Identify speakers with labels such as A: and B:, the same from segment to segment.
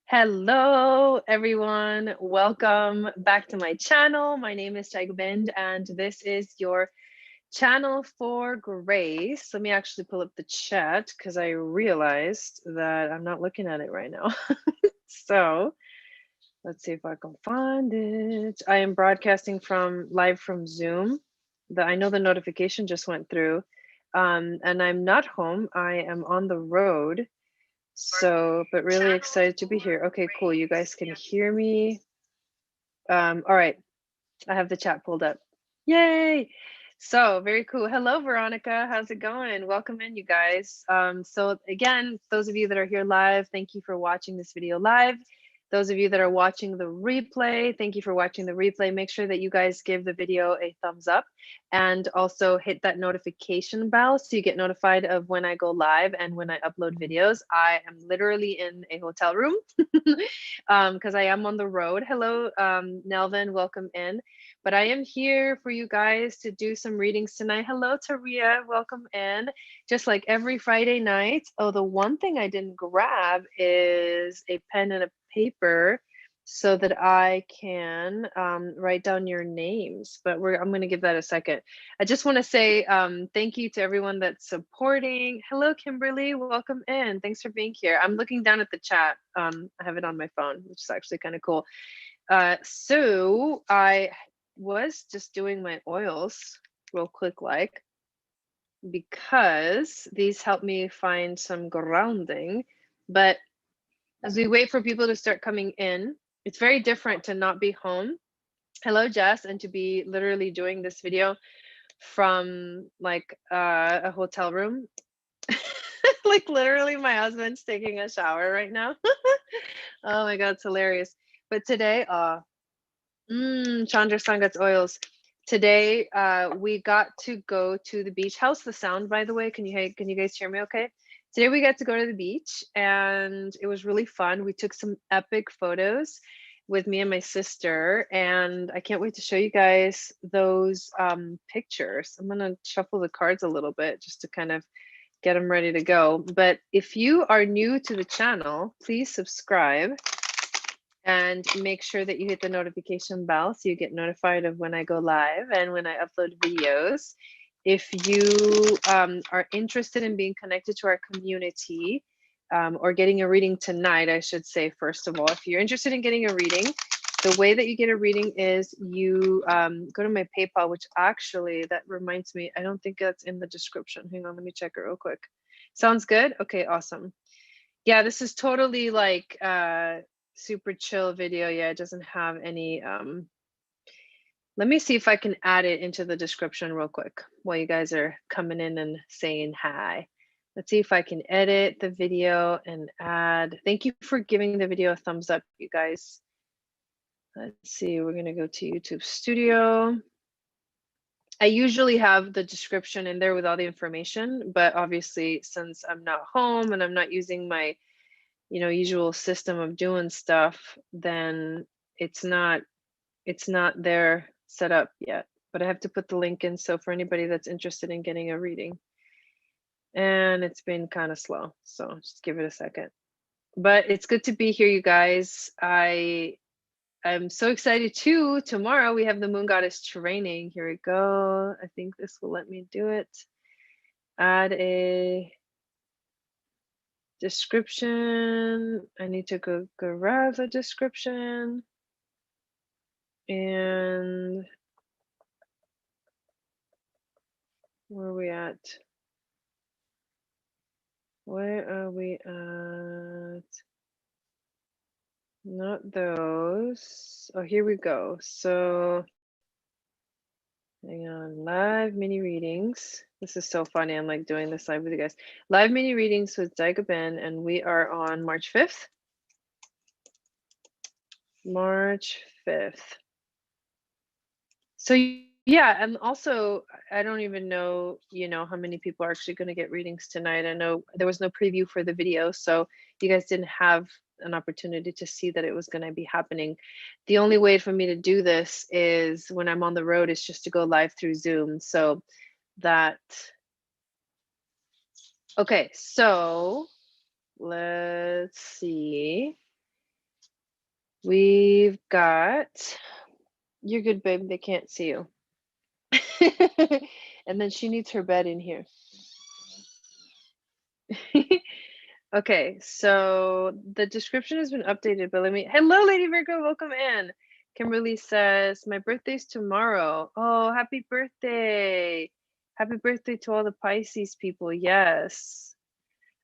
A: Hello, everyone. Welcome back to my channel. My name is Gobind, and this is your channel for grace. Let me actually pull up the chat because I realized that I'm not looking at it right now. So let's see if I can find it. I am broadcasting live from Zoom. I know the notification just went through, and I'm not home. I am on the road. So, but really excited to be here. Okay, cool. You guys can hear me. All right. I have the chat pulled up. Yay. So very cool. Hello, Veronica. How's it going? Welcome in, you guys. So again, those of you that are here live, thank you for watching this video live. Those of you that are watching the replay, thank you for watching the replay. Make sure that you guys give the video a thumbs up and also hit that notification bell so you get notified of when I go live and when I upload videos. I am literally in a hotel room because I am on the road. Hello, Nelvin, welcome in. But I am here for you guys to do some readings tonight. Hello, Taria, welcome in. Just like every Friday night. Oh, the one thing I didn't grab is a pen and a paper so that I can write down your names, but I'm going to give that a second. I just want to say thank you to everyone that's supporting. Hello, Kimberly, welcome in. Thanks for being here. I'm looking down at the chat. I have it on my phone, which is actually kind of cool. So I was just doing my oils real quick, because these help me find some grounding. But as we wait for people to start coming in, it's very different to not be home. Hello, Jess, and to be literally doing this video from like a hotel room. Like literally my husband's taking a shower right now. Oh my God, it's hilarious. But today, Chandra Sangat's oils. Today, we got to go to the beach. How's the sound, by the way? Can you guys hear me okay? Today we got to go to the beach and it was really fun. We took some epic photos with me and my sister, and I can't wait to show you guys those pictures. I'm gonna shuffle the cards a little bit just to kind of get them ready to go. But if you are new to the channel, please subscribe and make sure that you hit the notification bell so you get notified of when I go live and when I upload videos. If you are interested in being connected to our community or getting a reading tonight, I should say, first of all, if you're interested in getting a reading, the way that you get a reading is you go to my PayPal, which actually, that reminds me, I don't think that's in the description. Hang on, let me check it real quick. Sounds good? Okay, awesome. Yeah, this is totally like super chill video. Yeah, it doesn't have any let me see if I can add it into the description real quick while you guys are coming in and saying hi. Let's see if I can edit the video and add. Thank you for giving the video a thumbs up, you guys. Let's see, we're gonna go to YouTube Studio. I usually have the description in there with all the information, but obviously since I'm not home and I'm not using my usual system of doing stuff, then it's not there set up yet, but I have to put the link in. So for anybody that's interested in getting a reading, and it's been kind of slow, so just give it a second. But it's good to be here, you guys. I'm so excited too. Tomorrow we have the Moon Goddess training. Here we go. I think this will let me do it. Add a description. I need to go grab the description. And where are we at? Where are we at? Not those. Oh, here we go. So hang on, live mini readings. This is so funny. I'm like doing this live with you guys. Live mini readings with Gobind, and we are on March 5th. March 5th. So yeah, and also I don't even know, how many people are actually going to get readings tonight. I know there was no preview for the video, so you guys didn't have an opportunity to see that it was going to be happening. The only way for me to do this is when I'm on the road is just to go live through Zoom. So that, okay, so let's see. We've got, you're good, babe. They can't see you. And then she needs her bed in here. Okay, so the description has been updated, but hello, Lady Virgo, welcome in. Kimberly says, my birthday's tomorrow. Oh, happy birthday. Happy birthday to all the Pisces people. Yes.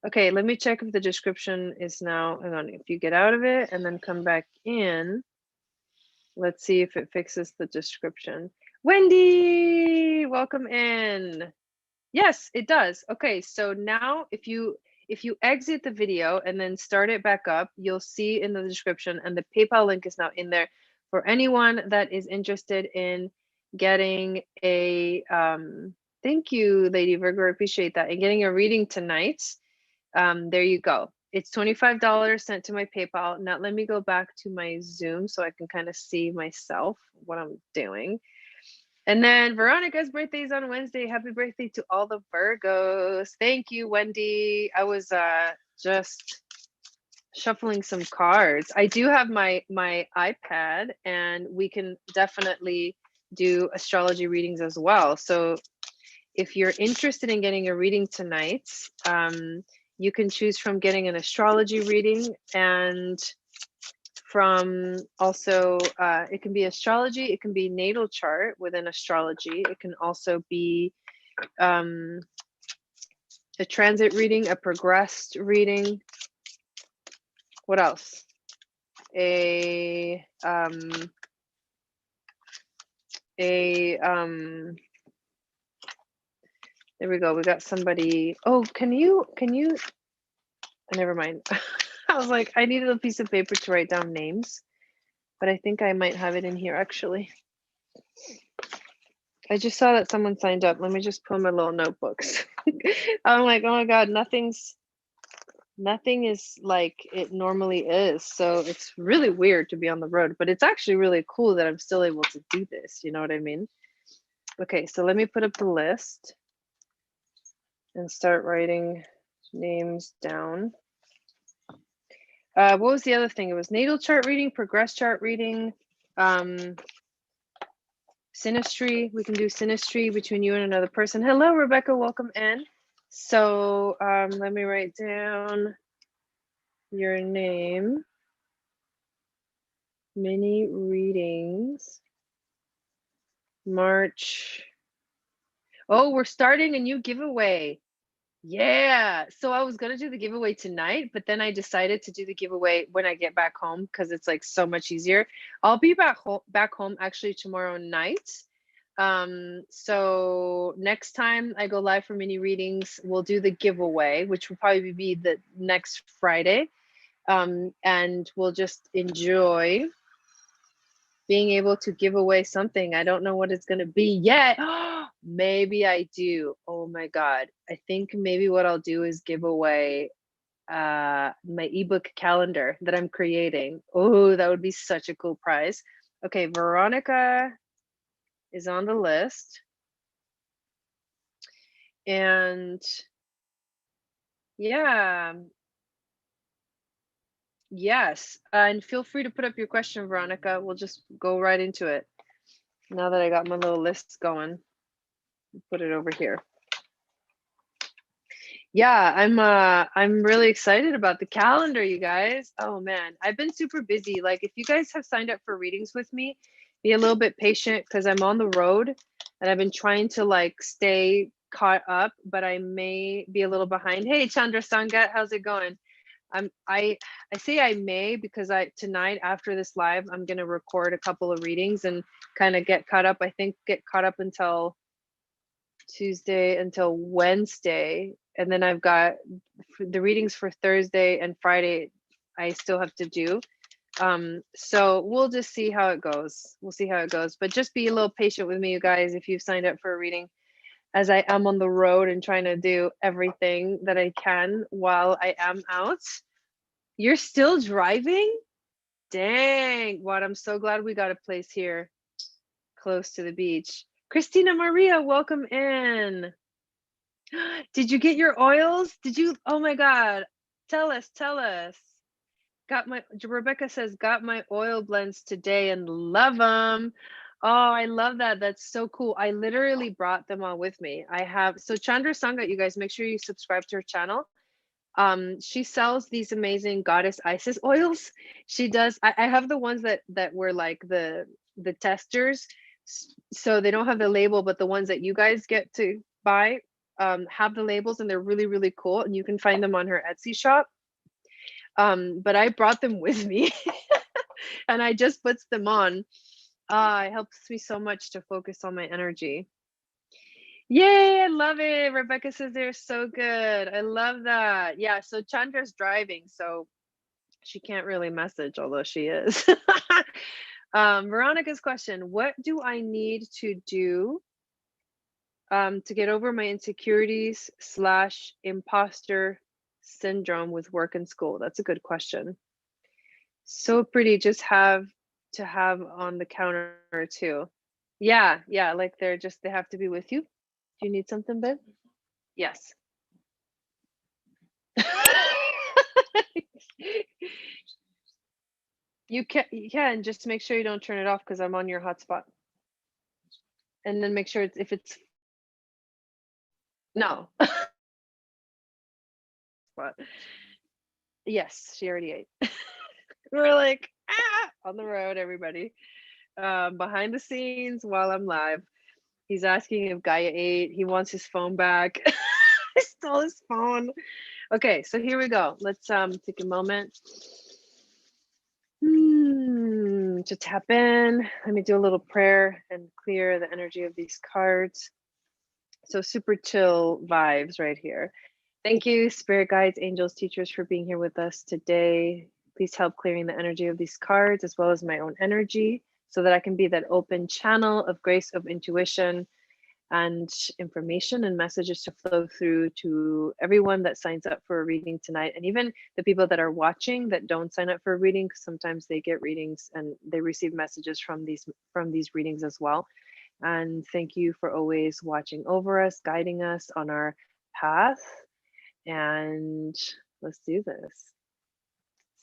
A: Okay, let me check if the description is now, hang on, if you get out of it and then come back in, let's see if it fixes the description. Wendy, welcome in. Yes, it does. Okay, so now if you exit the video and then start it back up, you'll see in the description, and the PayPal link is now in there for anyone that is interested in getting a thank you, Lady Virgo, I appreciate that, and getting a reading tonight. There you go. It's $25 sent to my PayPal. Now let me go back to my Zoom so I can kind of see myself what I'm doing. And then Veronica's birthday is on Wednesday. Happy birthday to all the Virgos. Thank you, Wendy. I was just shuffling some cards. I do have my iPad, and we can definitely do astrology readings as well. So if you're interested in getting a reading tonight, you can choose from getting an astrology reading, and from also it can be astrology, it can be natal chart within astrology, it can also be a transit reading, a progressed reading. What else? There we go. We got somebody. Oh, can you never mind. I was like, I needed a piece of paper to write down names, but I think I might have it in here actually. I just saw that someone signed up. Let me just pull my little notebooks. I'm like, oh my God, nothing is like it normally is. So it's really weird to be on the road, but it's actually really cool that I'm still able to do this. You know what I mean? Okay, so let me put up the list and start writing names down. What was the other thing? It was natal chart reading, progress chart reading, synastry. We can do synastry between you and another person. Hello, Rebecca, welcome in. So let me write down your name. Mini readings, March. Oh, we're starting a new giveaway. Yeah, so I was gonna do the giveaway tonight, but then I decided to do the giveaway when I get back home because it's like so much easier. I'll be back home actually tomorrow night. So next time I go live for mini readings, we'll do the giveaway, which will probably be the next Friday. And we'll just enjoy being able to give away something. I don't know what it's going to be yet. Maybe I do. Oh my God. I think maybe what I'll do is give away my ebook calendar that I'm creating. Oh, that would be such a cool prize. Okay, Veronica is on the list. And yeah. Yes. And feel free to put up your question, Veronica. We'll just go right into it. Now that I got my little lists going, put it over here. Yeah, I'm really excited about the calendar, you guys. Oh man, I've been super busy. Like if you guys have signed up for readings with me, be a little bit patient because I'm on the road and I've been trying to like stay caught up, but I may be a little behind. Hey Chandra Sangat, how's it going? I say I may because tonight after this live, I'm gonna record a couple of readings and kind of get caught up. I think get caught up until Tuesday until Wednesday, and then I've got the readings for Thursday and Friday I still have to do. So we'll just see how it goes. We'll see how it goes, but just be a little patient with me, you guys, if you've signed up for a reading, as I am on the road and trying to do everything that I can while I am out. You're still driving? Dang, what, I'm so glad we got a place here close to the beach. Christina Maria, welcome in. Did you get your oils? Did you? Oh my God. Tell us. Rebecca says, got my oil blends today and love them. Oh, I love that. That's so cool. I literally brought them all with me. I have, so Chandra Sangat, you guys make sure you subscribe to her channel. She sells these amazing Goddess Isis oils. She does, I have the ones that were like the testers. So they don't have the label, but the ones that you guys get to buy have the labels, and they're really, really cool. And you can find them on her Etsy shop. But I brought them with me and I just puts them on. It helps me so much to focus on my energy. Yay, I love it. Rebecca says they're so good. I love that. Yeah, so Chandra's driving, so she can't really message, although she is. Veronica's question, what do I need to do to get over my insecurities / imposter syndrome with work and school? That's a good question. So pretty, just have to have on the counter too. Yeah, like they have to be with you. Do you need something, babe? Yes. You can just make sure you don't turn it off because I'm on your hotspot. And then make sure if it's no. But yes, she already ate. We're like on the road, everybody. Behind the scenes while I'm live. He's asking if Gaia ate. He wants his phone back. I stole his phone. Okay, so here we go. Let's take a moment to tap in. Let me do a little prayer and clear the energy of these cards. So super chill vibes right here. Thank you, spirit guides, angels, teachers, for being here with us today. Please help clearing the energy of these cards as well as my own energy so that I can be that open channel of grace, of intuition, and information and messages to flow through to everyone that signs up for a reading tonight, and even the people that are watching that don't sign up for a reading, because sometimes they get readings and they receive messages from these readings as well. And thank you for always watching over us, guiding us on our path. And let's do this.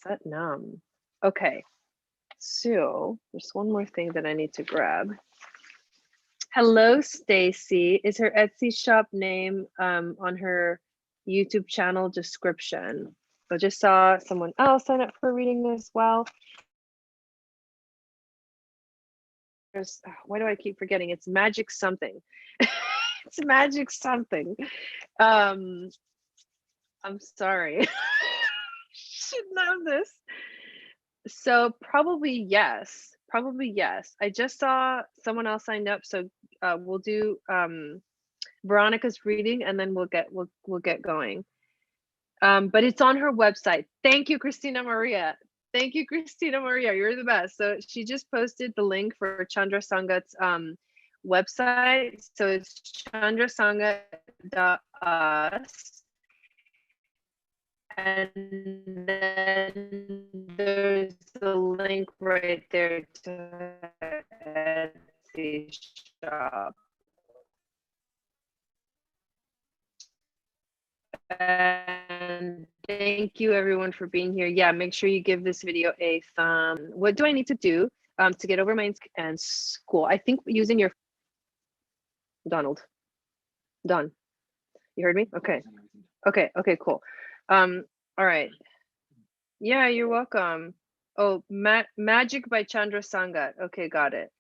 A: Sat Nam. Okay, so there's one more thing that I need to grab. Hello, Stacy. Is her Etsy shop name on her YouTube channel description? I just saw someone else sign up for a reading as well. Why do I keep forgetting? It's Magic something. It's Magic something. I'm sorry. Should know this. So probably yes. I just saw someone else signed up, so we'll do Veronica's reading and then we'll get going. But it's on her website. Thank you, Christina Maria. Thank you, Christina Maria. You're the best. So she just posted the link for Chandra Sangat's website. So it's chandrasangat.us. And then there's the link right there to Etsy shop. And thank you everyone for being here. Yeah, make sure you give this video a thumb. What do I need to do to get over my and school? I think using your Donald. Don. You heard me? Okay. Okay, cool. All right. Yeah, you're welcome. Oh, Magic by Chandra Sangat. Okay, got it.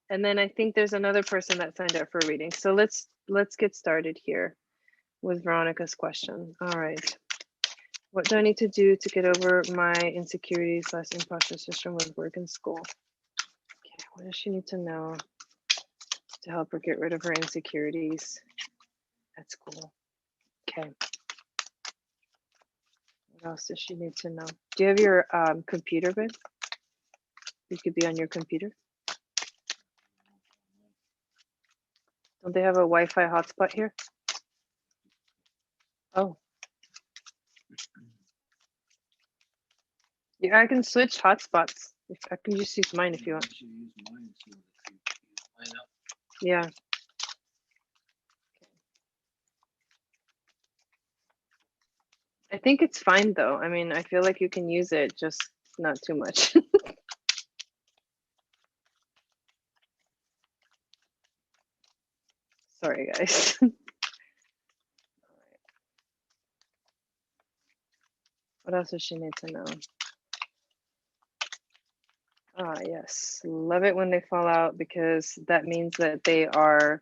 A: And then I think there's another person that signed up for a reading. So let's get started here with Veronica's question. All right. What do I need to do to get over my insecurities / imposter syndrome with work and school? Okay, what does she need to know to help her get rid of her insecurities at school? Okay. What else does she need to know? Do you have your computer, babe? You could be on your computer. Don't they have a Wi-Fi hotspot here? Oh. Yeah, I can switch hotspots. I can just use mine if you want. Yeah. I think it's fine though. I mean, I feel like you can use it, just not too much. Sorry, guys. What else does she need to know? Ah, yes. Love it when they fall out because that means that they are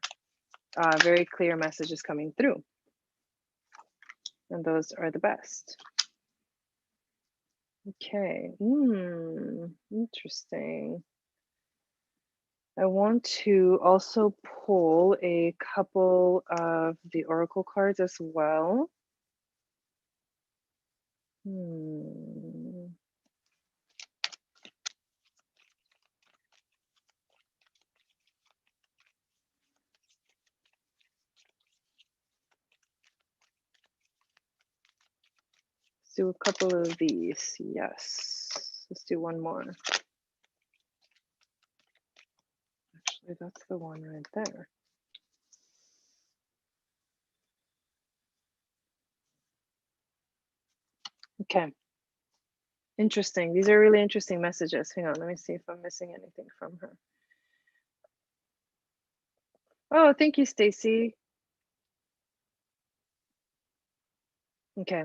A: very clear messages coming through. And those are the best. Okay. Interesting. I want to also pull a couple of the oracle cards as well. Let's do a couple of these. Yes. Let's do one more. Actually, that's the one right there. Okay. Interesting. These are really interesting messages. Hang on, let me see if I'm missing anything from her. Oh, thank you, Stacy. Okay.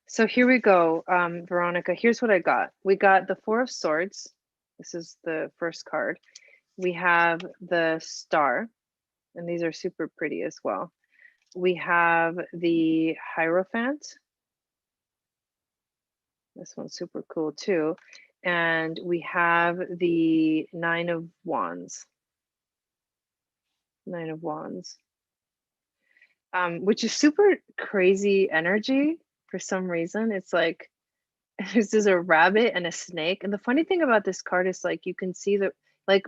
A: So here we go, Veronica. Here's what I got. We got the Four of Swords. This is the first card. We have the Star, and these are super pretty as well. We have the Hierophant. This one's super cool too. And we have the Nine of Wands. Nine of Wands. Which is super crazy energy for some reason. It's like this is a rabbit and a snake. And the funny thing about this card is like you can see the like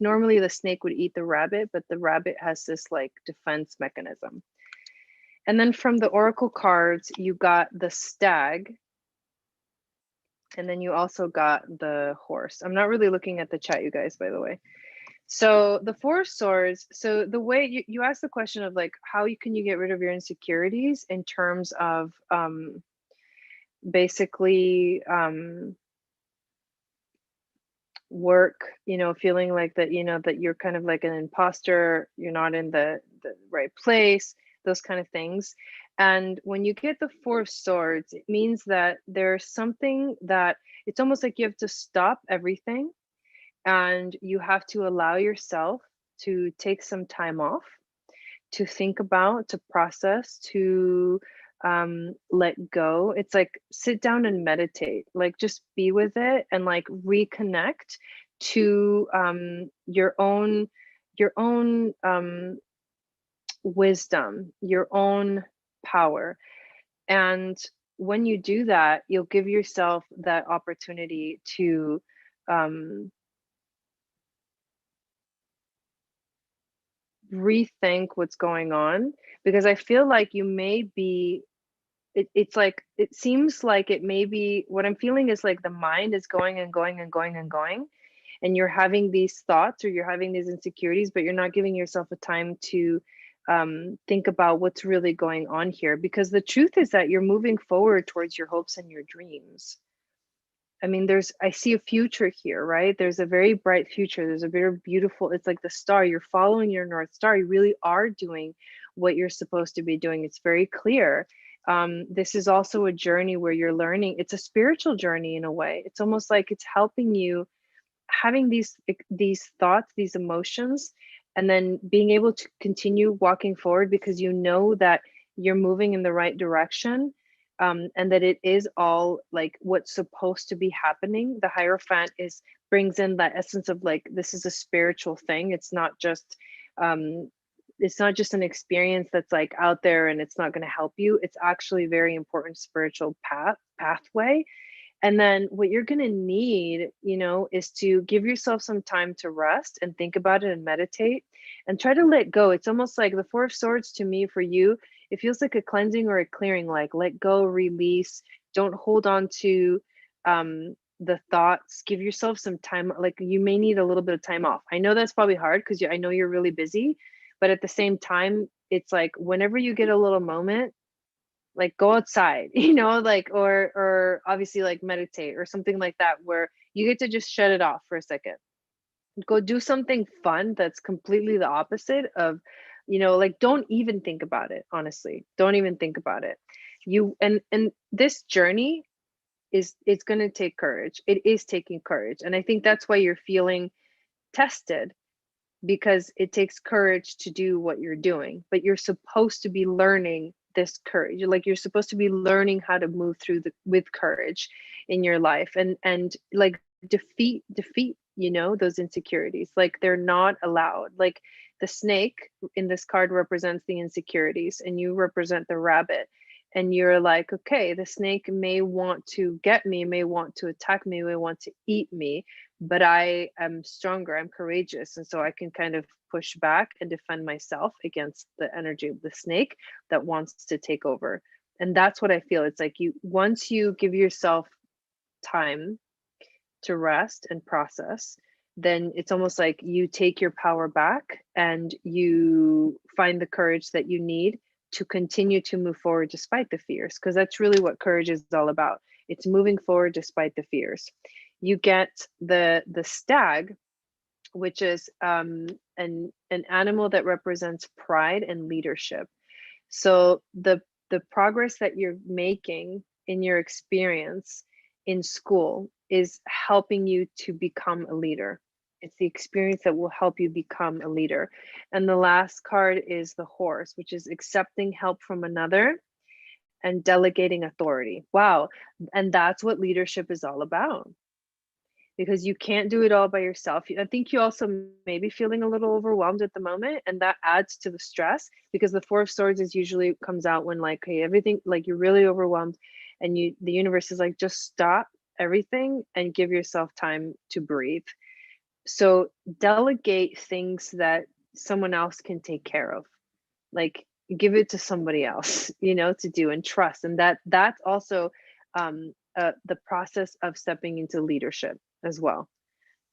A: normally the snake would eat the rabbit, but the rabbit has this like defense mechanism. And then from the oracle cards, you got the stag. And then you also got the horse. I'm not really looking at the chat, you guys, by the way. So the Four of Swords, so the way you asked the question of like, how can you get rid of your insecurities in terms of basically work, feeling like that, that you're kind of like an imposter, you're not in the right place, those kind of things. And when you get the Four of Swords, it means that there's something that it's almost like you have to stop everything and you have to allow yourself to take some time off, to think about, to process, to let go. It's like sit down and meditate, like just be with it and like reconnect to your own wisdom, your own power. And when you do that, you'll give yourself that opportunity to rethink what's going on, because I feel like you may be it's like it seems like it may be what I'm feeling is like the mind is going and going and going and going, and you're having these thoughts or you're having these insecurities, but you're not giving yourself a time to think about what's really going on here, because the truth is that you're moving forward towards your hopes and your dreams. I mean, I see a future here, right? There's a very bright future. There's a very beautiful, it's like the star, you're following your North Star. You really are doing what you're supposed to be doing. It's very clear. This is also a journey where you're learning. It's a spiritual journey in a way. It's almost like it's helping you having these thoughts, these emotions, and then being able to continue walking forward because you know that you're moving in the right direction. And that it is all like what's supposed to be happening. The Hierophant brings in that essence of like, this is a spiritual thing. It's not just an experience that's like out there and it's not going to help you. It's actually very important spiritual pathway. And then what you're going to need, is to give yourself some time to rest and think about it and meditate and try to let go. It's almost like the Four of Swords to me for you. It feels like a cleansing or a clearing, like let go, release, don't hold on to the thoughts, give yourself some time. Like you may need a little bit of time off. I know that's probably hard because I know you're really busy, but at the same time, it's like whenever you get a little moment, like go outside, you know, like, or obviously like meditate or something like that, where you get to just shut it off for a second. Go do something fun that's completely the opposite of, you know, like don't even think about it, honestly. Don't even think about it. You and this journey is, it's going to take courage. It is taking courage. And I think that's why you're feeling tested, because it takes courage to do what you're doing, but you're supposed to be learning this courage. Like you're supposed to be learning how to move through the with courage in your life, and like defeat, you know, those insecurities. Like they're not allowed. Like the snake in this card represents the insecurities and you represent the rabbit, and you're like, okay, the snake may want to get me, may want to attack me, may want to eat me, but I am stronger, I'm courageous. And so I can kind of push back and defend myself against the energy of the snake that wants to take over. And that's what I feel. It's like you, once you give yourself time to rest and process, then it's almost like you take your power back and you find the courage that you need to continue to move forward despite the fears, because that's really what courage is all about. It's moving forward despite the fears. You get the stag, which is an animal that represents pride and leadership. So the progress that you're making in your experience in school is helping you to become a leader. It's the experience that will help you become a leader. And the last card is the horse, which is accepting help from another and delegating authority. Wow. And that's what leadership is all about, because you can't do it all by yourself. I think you also may be feeling a little overwhelmed at the moment, and that adds to the stress, because the Four of Swords is usually comes out when like, hey, everything, like you're really overwhelmed and you, the universe is like, just stop everything and give yourself time to breathe. So delegate things that someone else can take care of. Like give it to somebody else, you know, to do, and trust. And that's also the process of stepping into leadership as well.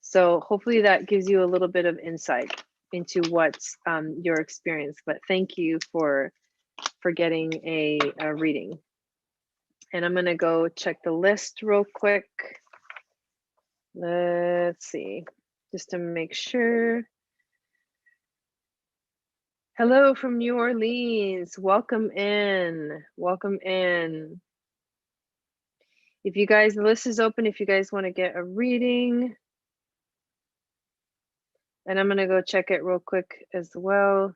A: So hopefully that gives you a little bit of insight into what's your experience. But thank you for getting a reading. And I'm gonna go check the list real quick. Let's see, just to make sure. Hello from New Orleans. Welcome in. Welcome in. If you guys, the list is open if you guys want to get a reading. And I'm going to go check it real quick as well.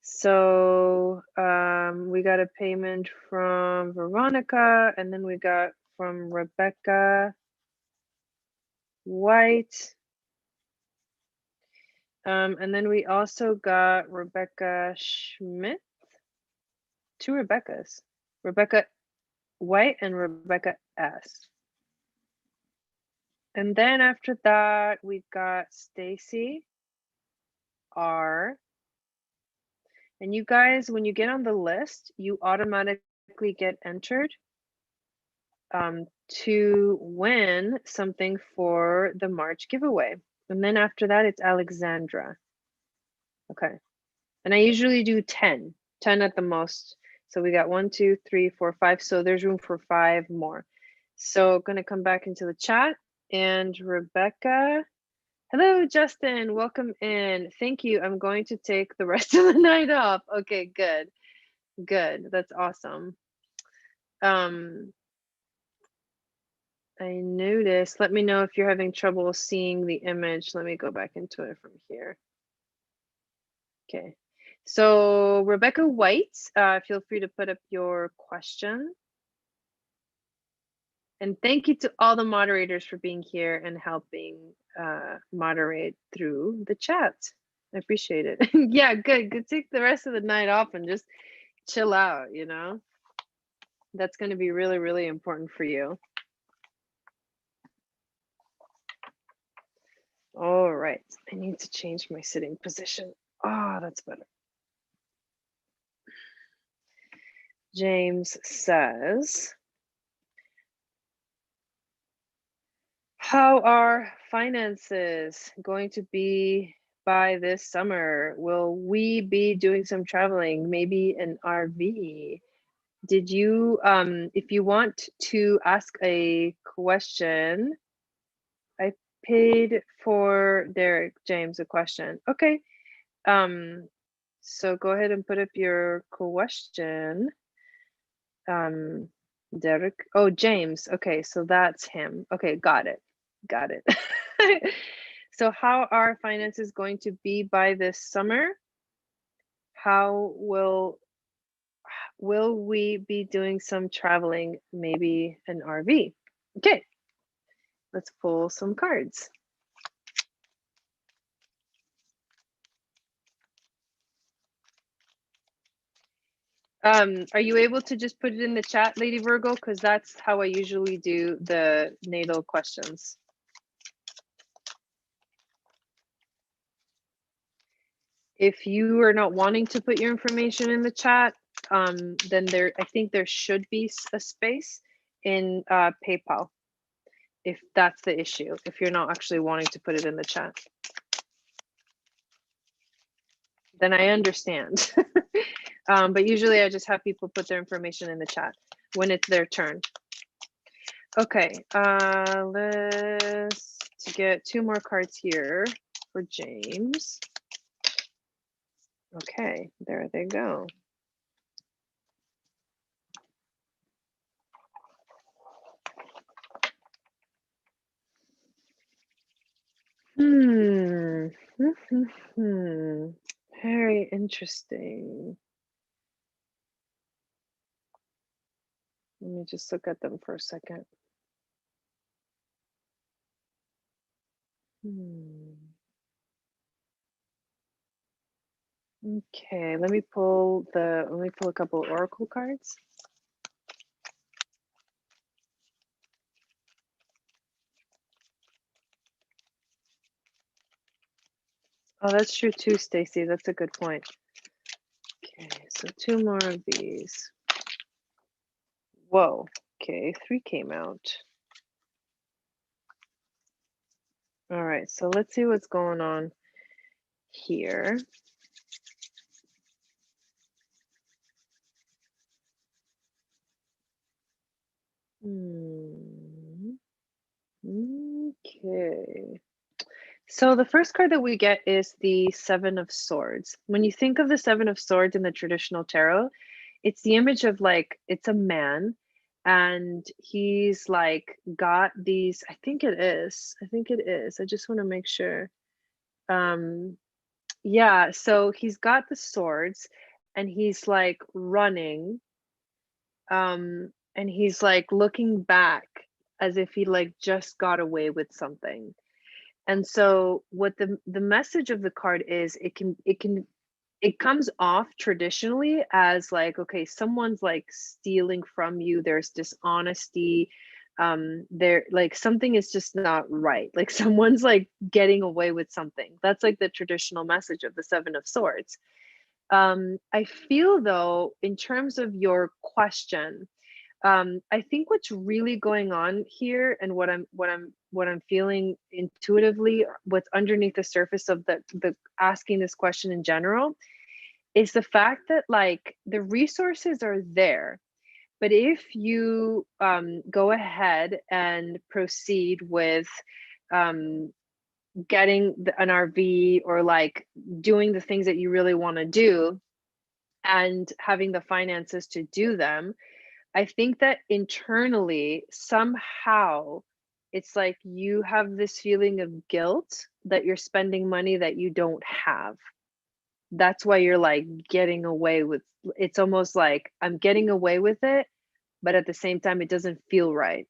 A: So we got a payment from Veronica, and then we got from Rebecca White. And then we also got Rebecca Schmidt. Two Rebeccas. Rebecca White and Rebecca S. And then after that, we've got Stacy R. And you guys, when you get on the list, you automatically get entered to win something for the March giveaway. And then after that, it's Alexandra. Okay. And I usually do 10 at the most. So we got 1, 2, 3, 4, 5. So there's room for 5 more. So going to come back into the chat. And Rebecca, hello, Justin, welcome in. Thank you. I'm going to take the rest of the night off. Okay, good. Good. That's awesome. I noticed, let me know if you're having trouble seeing the image. Let me go back into it from here. Okay. So Rebecca White, feel free to put up your question. And thank you to all the moderators for being here and helping moderate through the chat. I appreciate it. Yeah, good. Good. Take the rest of the night off and just chill out, you know? That's going to be really, really important for you. All right. I need to change my sitting position. Oh, that's better. James says, how are finances going to be by this summer? Will we be doing some traveling, maybe an RV? Did you, if you want to ask a question, I paid for Derek James a question. Okay. So go ahead and put up your question. Derek. Oh, James. Okay, so that's him. Okay, got it. Got it. So how are finances going to be by this summer? How will we be doing some traveling, maybe an RV? Okay, let's pull some cards. Are you able to just put it in the chat, Lady Virgo? Because that's how I usually do the natal questions. If you are not wanting to put your information in the chat, then I think there should be a space in PayPal, if that's the issue, if you're not actually wanting to put it in the chat. Then I understand. But usually I just have people put their information in the chat when it's their turn. Okay, let's get 2 more cards here for James. Okay, there they go. Very interesting. Let me just look at them for a second. Okay, let me pull a couple oracle cards. Oh, that's true too, Stacy. That's a good point. Okay, so 2 more of these. Whoa. Okay, 3 came out. All right, so let's see what's going on here. Okay. So the first card that we get is the 7 of Swords. When you think of the 7 of Swords in the traditional tarot, it's the image of like, it's a man and he's like got these, I think it is. I just want to make sure. Yeah, so he's got the swords and he's like running, and he's like looking back as if he like just got away with something. And so what the message of the card is, it comes off traditionally as like, okay, someone's like stealing from you, there's dishonesty, there like something is just not right, like someone's like getting away with something. That's like the traditional message of the 7 of Swords. I feel though, in terms of your question, I think what's really going on here, and what I'm feeling intuitively, what's underneath the surface of the asking this question in general, is the fact that like the resources are there, but if you go ahead and proceed with getting an RV or like doing the things that you really want to do and having the finances to do them, I think that internally, somehow, it's like you have this feeling of guilt that you're spending money that you don't have. That's why you're like getting away with, it's almost like I'm getting away with it, but at the same time, it doesn't feel right.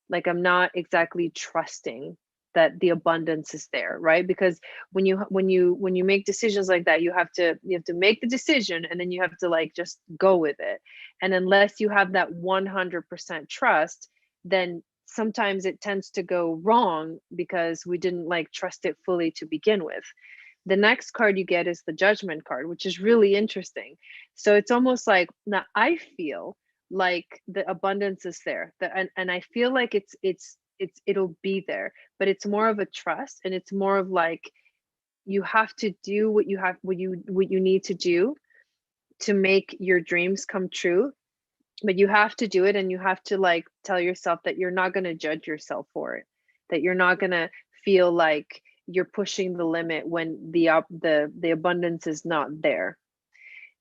A: Like I'm not exactly trusting that the abundance is there, right? Because when you make decisions like that, you have to make the decision and then you have to like just go with it. And unless you have that 100% trust, then sometimes it tends to go wrong because we didn't like trust it fully to begin with. The next card you get is the Judgment card, which is really interesting. So it's almost like, now I feel like the abundance is there, and I feel like it'll be there, but it's more of a trust, and it's more of like you have to do what you need to do to make your dreams come true, but you have to do it, and you have to like tell yourself that you're not going to judge yourself for it, that you're not going to feel like you're pushing the limit when the abundance is not there.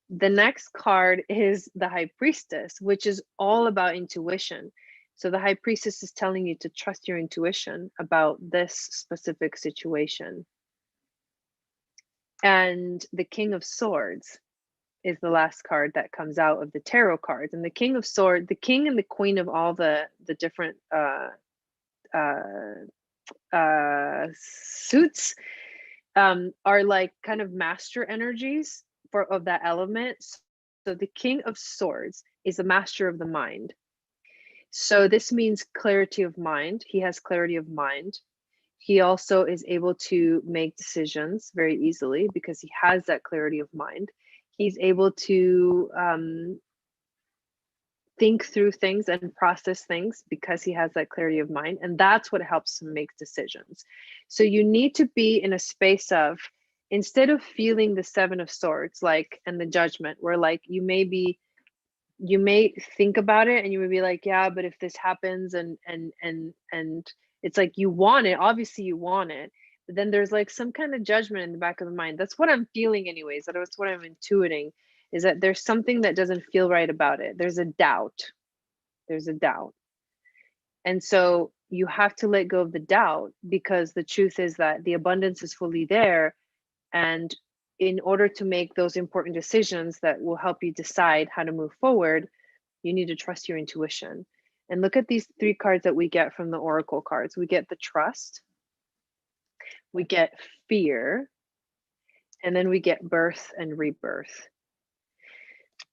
A: The next card is the High Priestess, which is all about intuition. So the High Priestess is telling you to trust your intuition about this specific situation. And the King of Swords is the last card that comes out of the tarot cards. And the King of Swords, the king and the queen of all the different suits are like kind of master energies of that element. So the King of Swords is the master of the mind. So this means clarity of mind. He has clarity of mind. He also is able to make decisions very easily because he has that clarity of mind. He's able to think through things and process things because he has that clarity of mind. And that's what helps him make decisions. So you need to be in a space of, instead of feeling the Seven of Swords, like, and the Judgment, where like you may think about it and you would be like, yeah, but if this happens and it's like you want it, obviously you want it, but then there's like some kind of judgment in the back of the mind. That's what I'm feeling anyways. That's what I'm intuiting, is that there's something that doesn't feel right about it. There's a doubt. And so you have to let go of the doubt, because the truth is that the abundance is fully there. And in order to make those important decisions that will help you decide how to move forward, you need to trust your intuition. And look at these three cards that we get from the oracle cards. We get the trust, we get fear, and then we get birth and rebirth.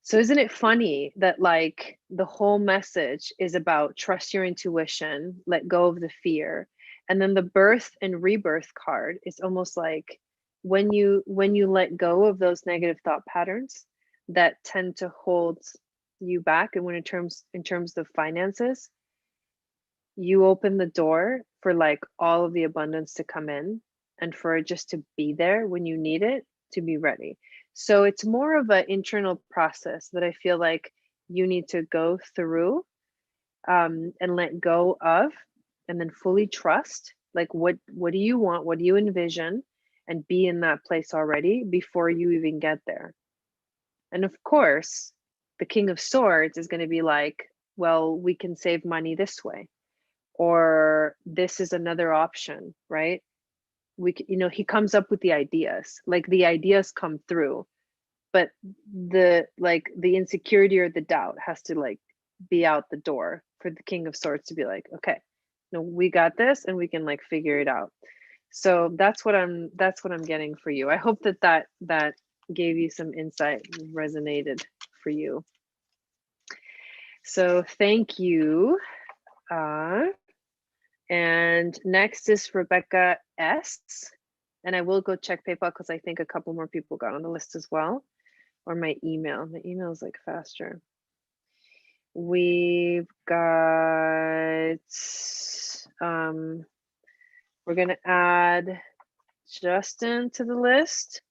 A: So isn't it funny that like the whole message is about trust your intuition, let go of the fear, and then the birth and rebirth card is almost like when you let go of those negative thought patterns that tend to hold you back, and when in terms of finances, you open the door for like all of the abundance to come in, and for it just to be there when you need it, to be ready. So it's more of an internal process that I feel like you need to go through and let go of, and then fully trust. Like what do you want? What do you envision? And be in that place already before you even get there. And of course, the King of Swords is going to be like, well, we can save money this way, or this is another option, right? He comes up with the ideas, like the ideas come through, but the insecurity or the doubt has to like be out the door for the King of Swords to be like, okay, no, we got this, and we can like figure it out. So that's what I'm getting for you. I hope that gave you some insight, resonated for you. So thank you. And next is Rebecca S. And I will go check PayPal because I think a couple more people got on the list as well. Or my email. My email is like faster. We've got, we're going to add Justin to the list.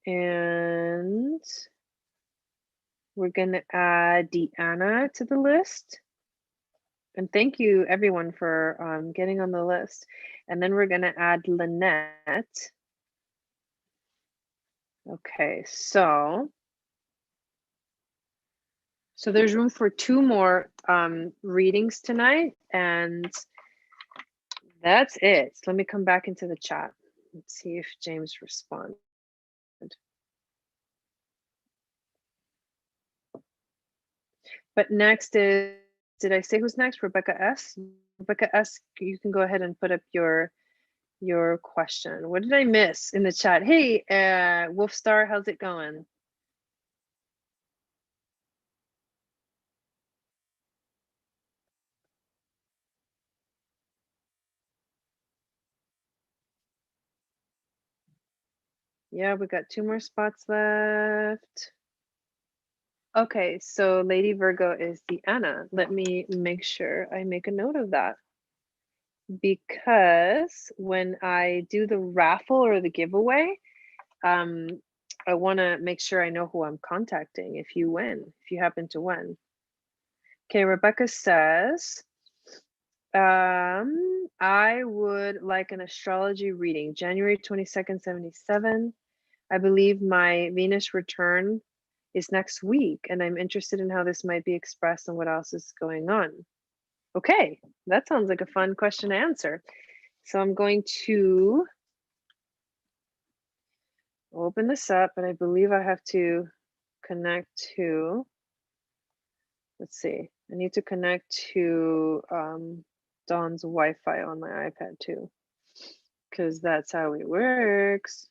A: And we're going to add Deanna to the list. And thank you everyone for getting on the list. And then we're going to add Lynette. Okay, so there's room for 2 more readings tonight, and that's it. So let me come back into the chat. Let's see if James responds. But next is, did I say who's next? Rebecca S. Rebecca S, you can go ahead and put up your question. What did I miss in the chat? Hey, Wolfstar, how's it going? Yeah, we got 2 more spots left. Okay, so Lady Virgo is Deanna. Let me make sure I make a note of that. because when I do the raffle or the giveaway, I want to make sure I know who I'm contacting if you win, if you happen to win. Okay, Rebecca says, I would like an astrology reading, January 22nd, 77. I believe my Venus return is next week, and I'm interested in how this might be expressed and what else is going on. Okay, that sounds like a fun question to answer. So I'm going to open this up, and I believe I have to connect to, let's see, I need to connect to Dawn's Wi-Fi on my iPad too, because that's how it works.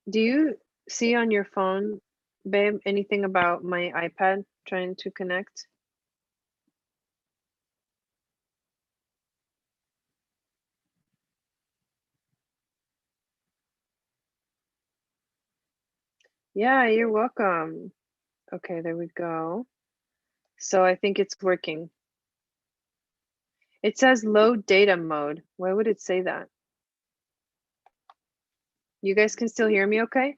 A: Do you see on your phone, babe, anything about my iPad trying to connect? Yeah, you're welcome. Okay, there we go. So I think it's working. It says low data mode. Why would it say that? You guys can still hear me okay?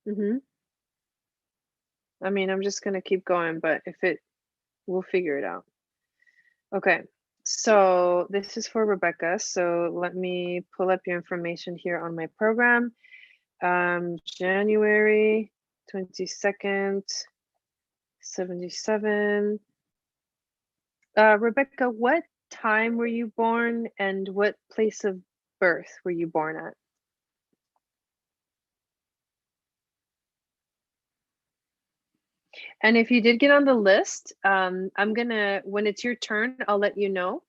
A: Mm-hmm. I mean, I'm just gonna keep going, but we'll figure it out. Okay, so this is for Rebecca. So let me pull up your information here on my program. January 22nd, 77. Rebecca, what time were you born and what place of birth were you born at? And if you did get on the list, I'm gonna, when it's your turn, I'll let you know.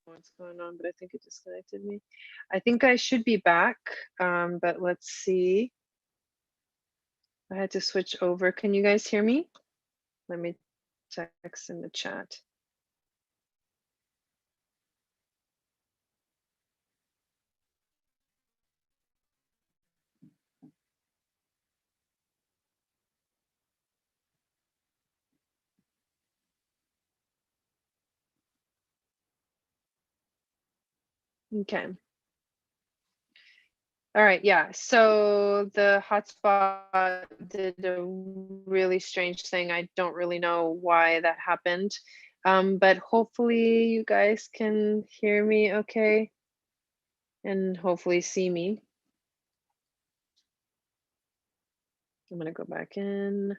A: What's going on, but I think it disconnected me. I think I should be back, but let's see. I had to switch over. Can you guys hear me? Let me text in the chat. Okay. All right, yeah. So the hotspot did a really strange thing. I don't really know why that happened. But hopefully you guys can hear me okay and hopefully see me. I'm gonna go back in.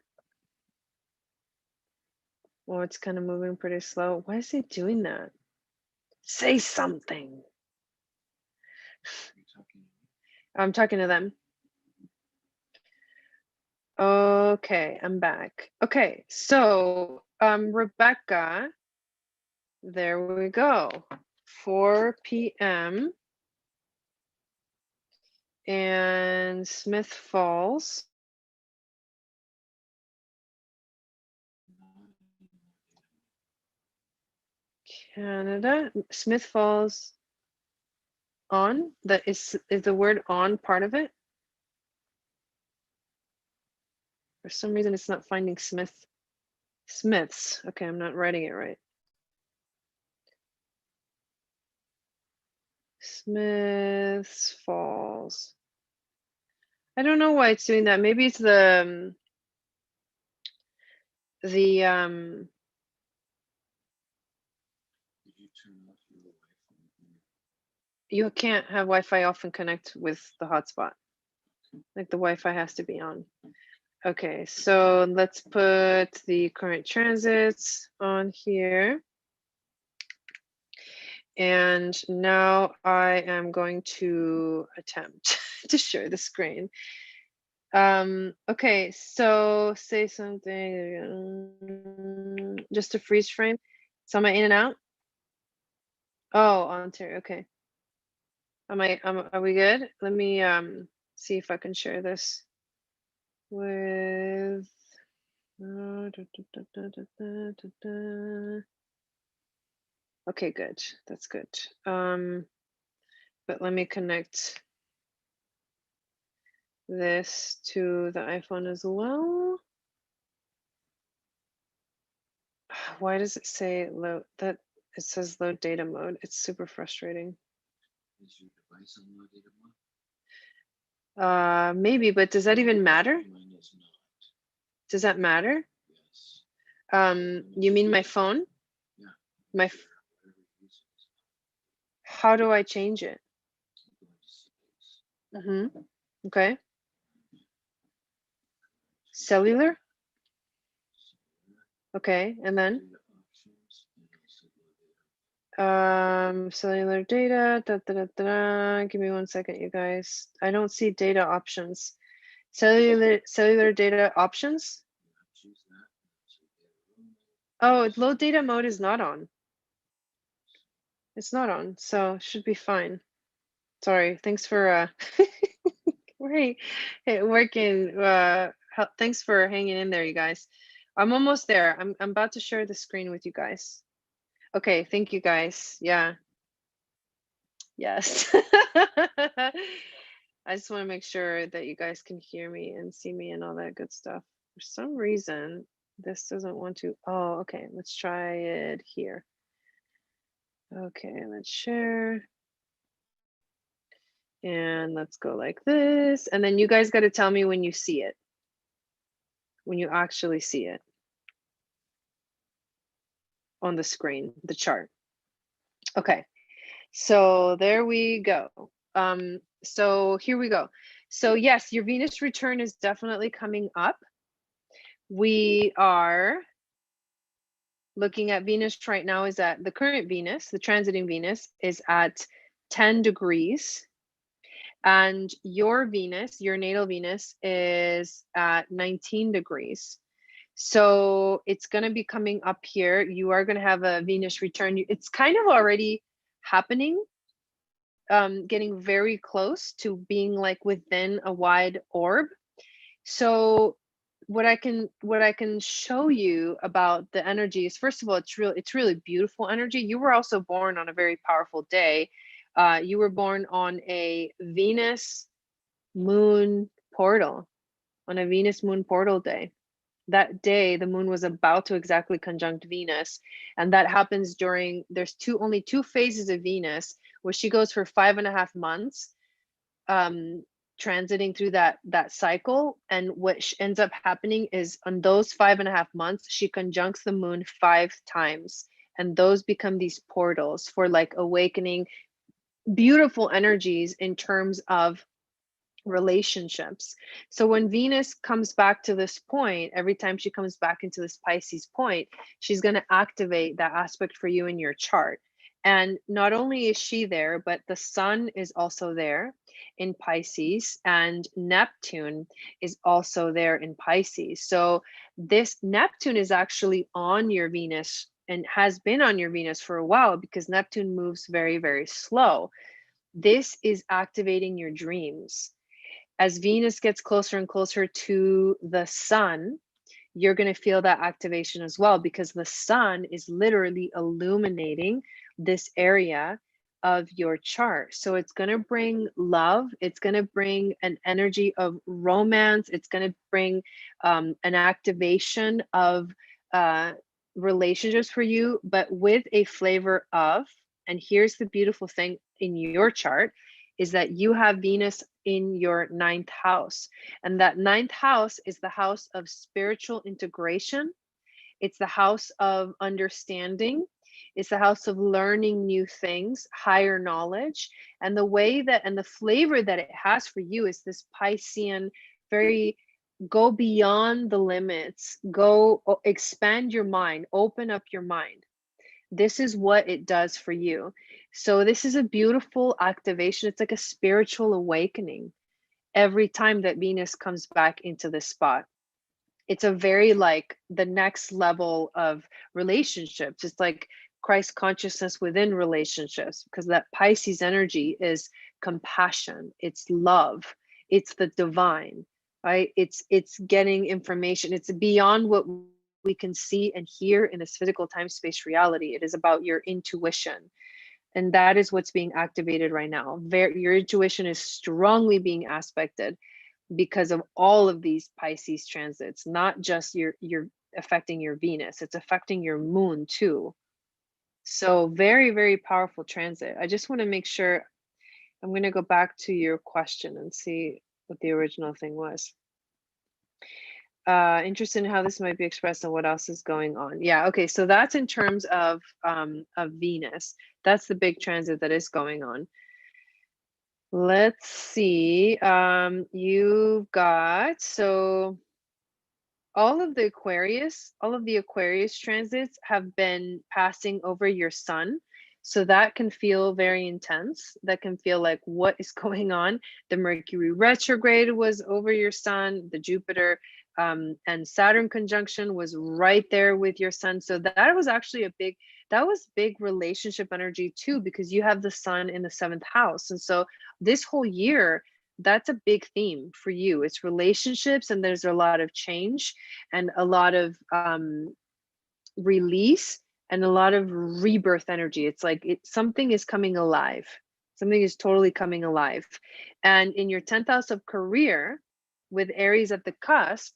A: Oh, it's kind of moving pretty slow. Why is it doing that? Say something. I'm talking to them. Okay, I'm back. Okay, so Rebecca, there we go. 4 p.m. and Smith Falls. Canada. Smith Falls on. That is the word on part of it? For some reason it's not finding Smith. Smiths. Okay, I'm not writing it right. Smiths Falls. I don't know why it's doing that. Maybe it's the You can't have Wi-Fi off and connect with the hotspot. Like the Wi-Fi has to be on. Okay, so let's put the current transits on here. And now I am going to attempt to share the screen. Okay, so say something, just a freeze frame. So am I in and out? Oh, Ontario, okay. Are we good? Let me see if I can share this with okay, good. That's good. But let me connect this to the iPhone as well. Why does it say load that it says load data mode? It's super frustrating.
B: Is your device on low data mode?
A: Maybe, but does that even matter?
B: Mine is not.
A: Does that matter?
B: Yes.
A: You mean my phone?
B: Yeah.
A: My how do I change it? Okay. Cellular? Okay, and then cellular data, give me 1 second, you guys. I don't see data options. Cellular data options? Oh, low data mode is not on. It's not on, so should be fine. Sorry, thanks for working. Thanks for hanging in there, you guys. I'm almost there. I'm about to share the screen with you guys. Okay, thank you guys. Yeah. Yes. I just want to make sure that you guys can hear me and see me and all that good stuff. For some reason, this doesn't want to. Oh, okay. Let's try it here. Okay, let's share. And let's go like this. And then you guys got to tell me when you see it, when you actually see it on the screen, the chart. Okay, so there we go. So here we go. So yes, your Venus return is definitely coming up. We are looking at Venus right now is at the current Venus, the transiting Venus is at 10 degrees. And your Venus, your natal Venus, is at 19 degrees. So it's going to be coming up here. You are going to have a Venus return. It's kind of already happening, getting very close to being like within a wide orb. So what I can show you about the energy is, first of all, it's really beautiful energy. You were also born on a very powerful day. You were born on a Venus moon portal, on a Venus moon portal day. That day, the moon was about to exactly conjunct Venus. And that happens during, there's only two phases of Venus, where she goes for 5.5 months, transiting through that cycle. And what ends up happening is on those 5.5 months, she conjuncts the moon 5 times. And those become these portals for like awakening beautiful energies in terms of relationships. So when Venus comes back to this point, every time she comes back into this Pisces point, she's going to activate that aspect for you in your chart. And not only is she there, but the sun is also there in Pisces, and Neptune is also there in Pisces. So this Neptune is actually on your Venus and has been on your Venus for a while, because Neptune moves very, very slow. This is activating your dreams. As Venus gets closer and closer to the sun, you're going to feel that activation as well, because the sun is literally illuminating this area of your chart. So it's going to bring love. It's going to bring an energy of romance. It's going to bring an activation of relationships for you, but with a flavor of, and here's the beautiful thing in your chart, is that you have Venus in your 9th house. And that 9th house is the house of spiritual integration. It's the house of understanding. It's the house of learning new things, higher knowledge. And the way that, and the flavor that it has for you is this Piscean, very go beyond the limits, go expand your mind, open up your mind. This is what it does for you. So this is a beautiful activation. It's like a spiritual awakening every time that Venus comes back into this spot. It's a very like the next level of relationships. It's like Christ consciousness within relationships, because that Pisces energy is compassion, it's love, it's the divine, right? It's getting information. It's beyond what we can see and hear in this physical time space reality. It is about your intuition. And that is what's being activated right now. Your intuition is strongly being aspected because of all of these Pisces transits, not just you're affecting your Venus, it's affecting your moon too. So very, very powerful transit. I just want to make sure, I'm going to go back to your question and see what the original thing was. Interested in how this might be expressed and what else is going on. Yeah, okay, so that's in terms of Venus. That's the big transit that is going on. Let's see. You've got, so all of the Aquarius transits have been passing over your sun. So that can feel very intense. That can feel like, what is going on? The Mercury retrograde was over your sun, the Jupiter and Saturn conjunction was right there with your sun. So that was actually that was big relationship energy too, because you have the sun in the 7th house. And so this whole year, that's a big theme for you. It's relationships, and there's a lot of change and a lot of release and a lot of rebirth energy. It's like something is coming alive. Something is totally coming alive. And in your 10th house of career, with Aries at the cusp,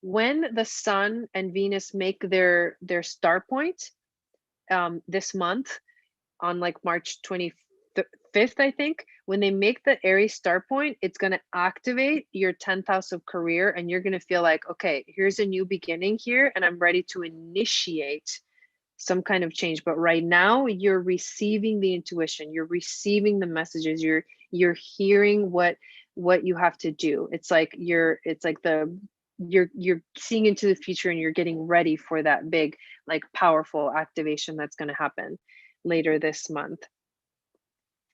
A: when the sun and Venus make their star point this month on like March 25th, I think, when they make the Aries star point, it's going to activate your 10th house of career, and you're going to feel like, okay, here's a new beginning here, and I'm ready to initiate some kind of change. But right now, you're receiving the intuition, you're receiving the messages, you're hearing what you have to do. It's like you're seeing into the future, and you're getting ready for that big, like, powerful activation that's going to happen later this month.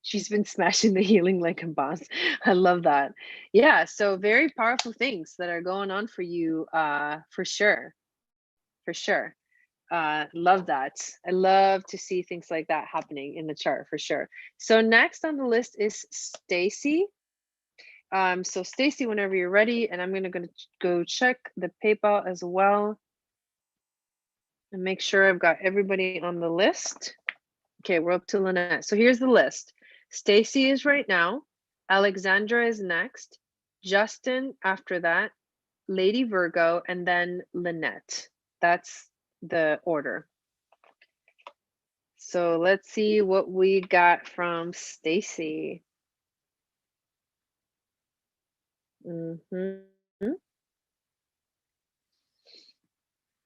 A: She's been smashing the healing like a boss. I love that. Yeah, so very powerful things that are going on for you, for sure. For sure. Love that. I love to see things like that happening in the chart, for sure. So next on the list is Stacy. So Stacy, whenever you're ready, and I'm going to go check the PayPal as well and make sure I've got everybody on the list. Okay, we're up to Lynette. So here's the list. Stacy is right now. Alexandra is next. Justin after that. Lady Virgo, and then Lynette. That's the order. So let's see what we got from Stacy.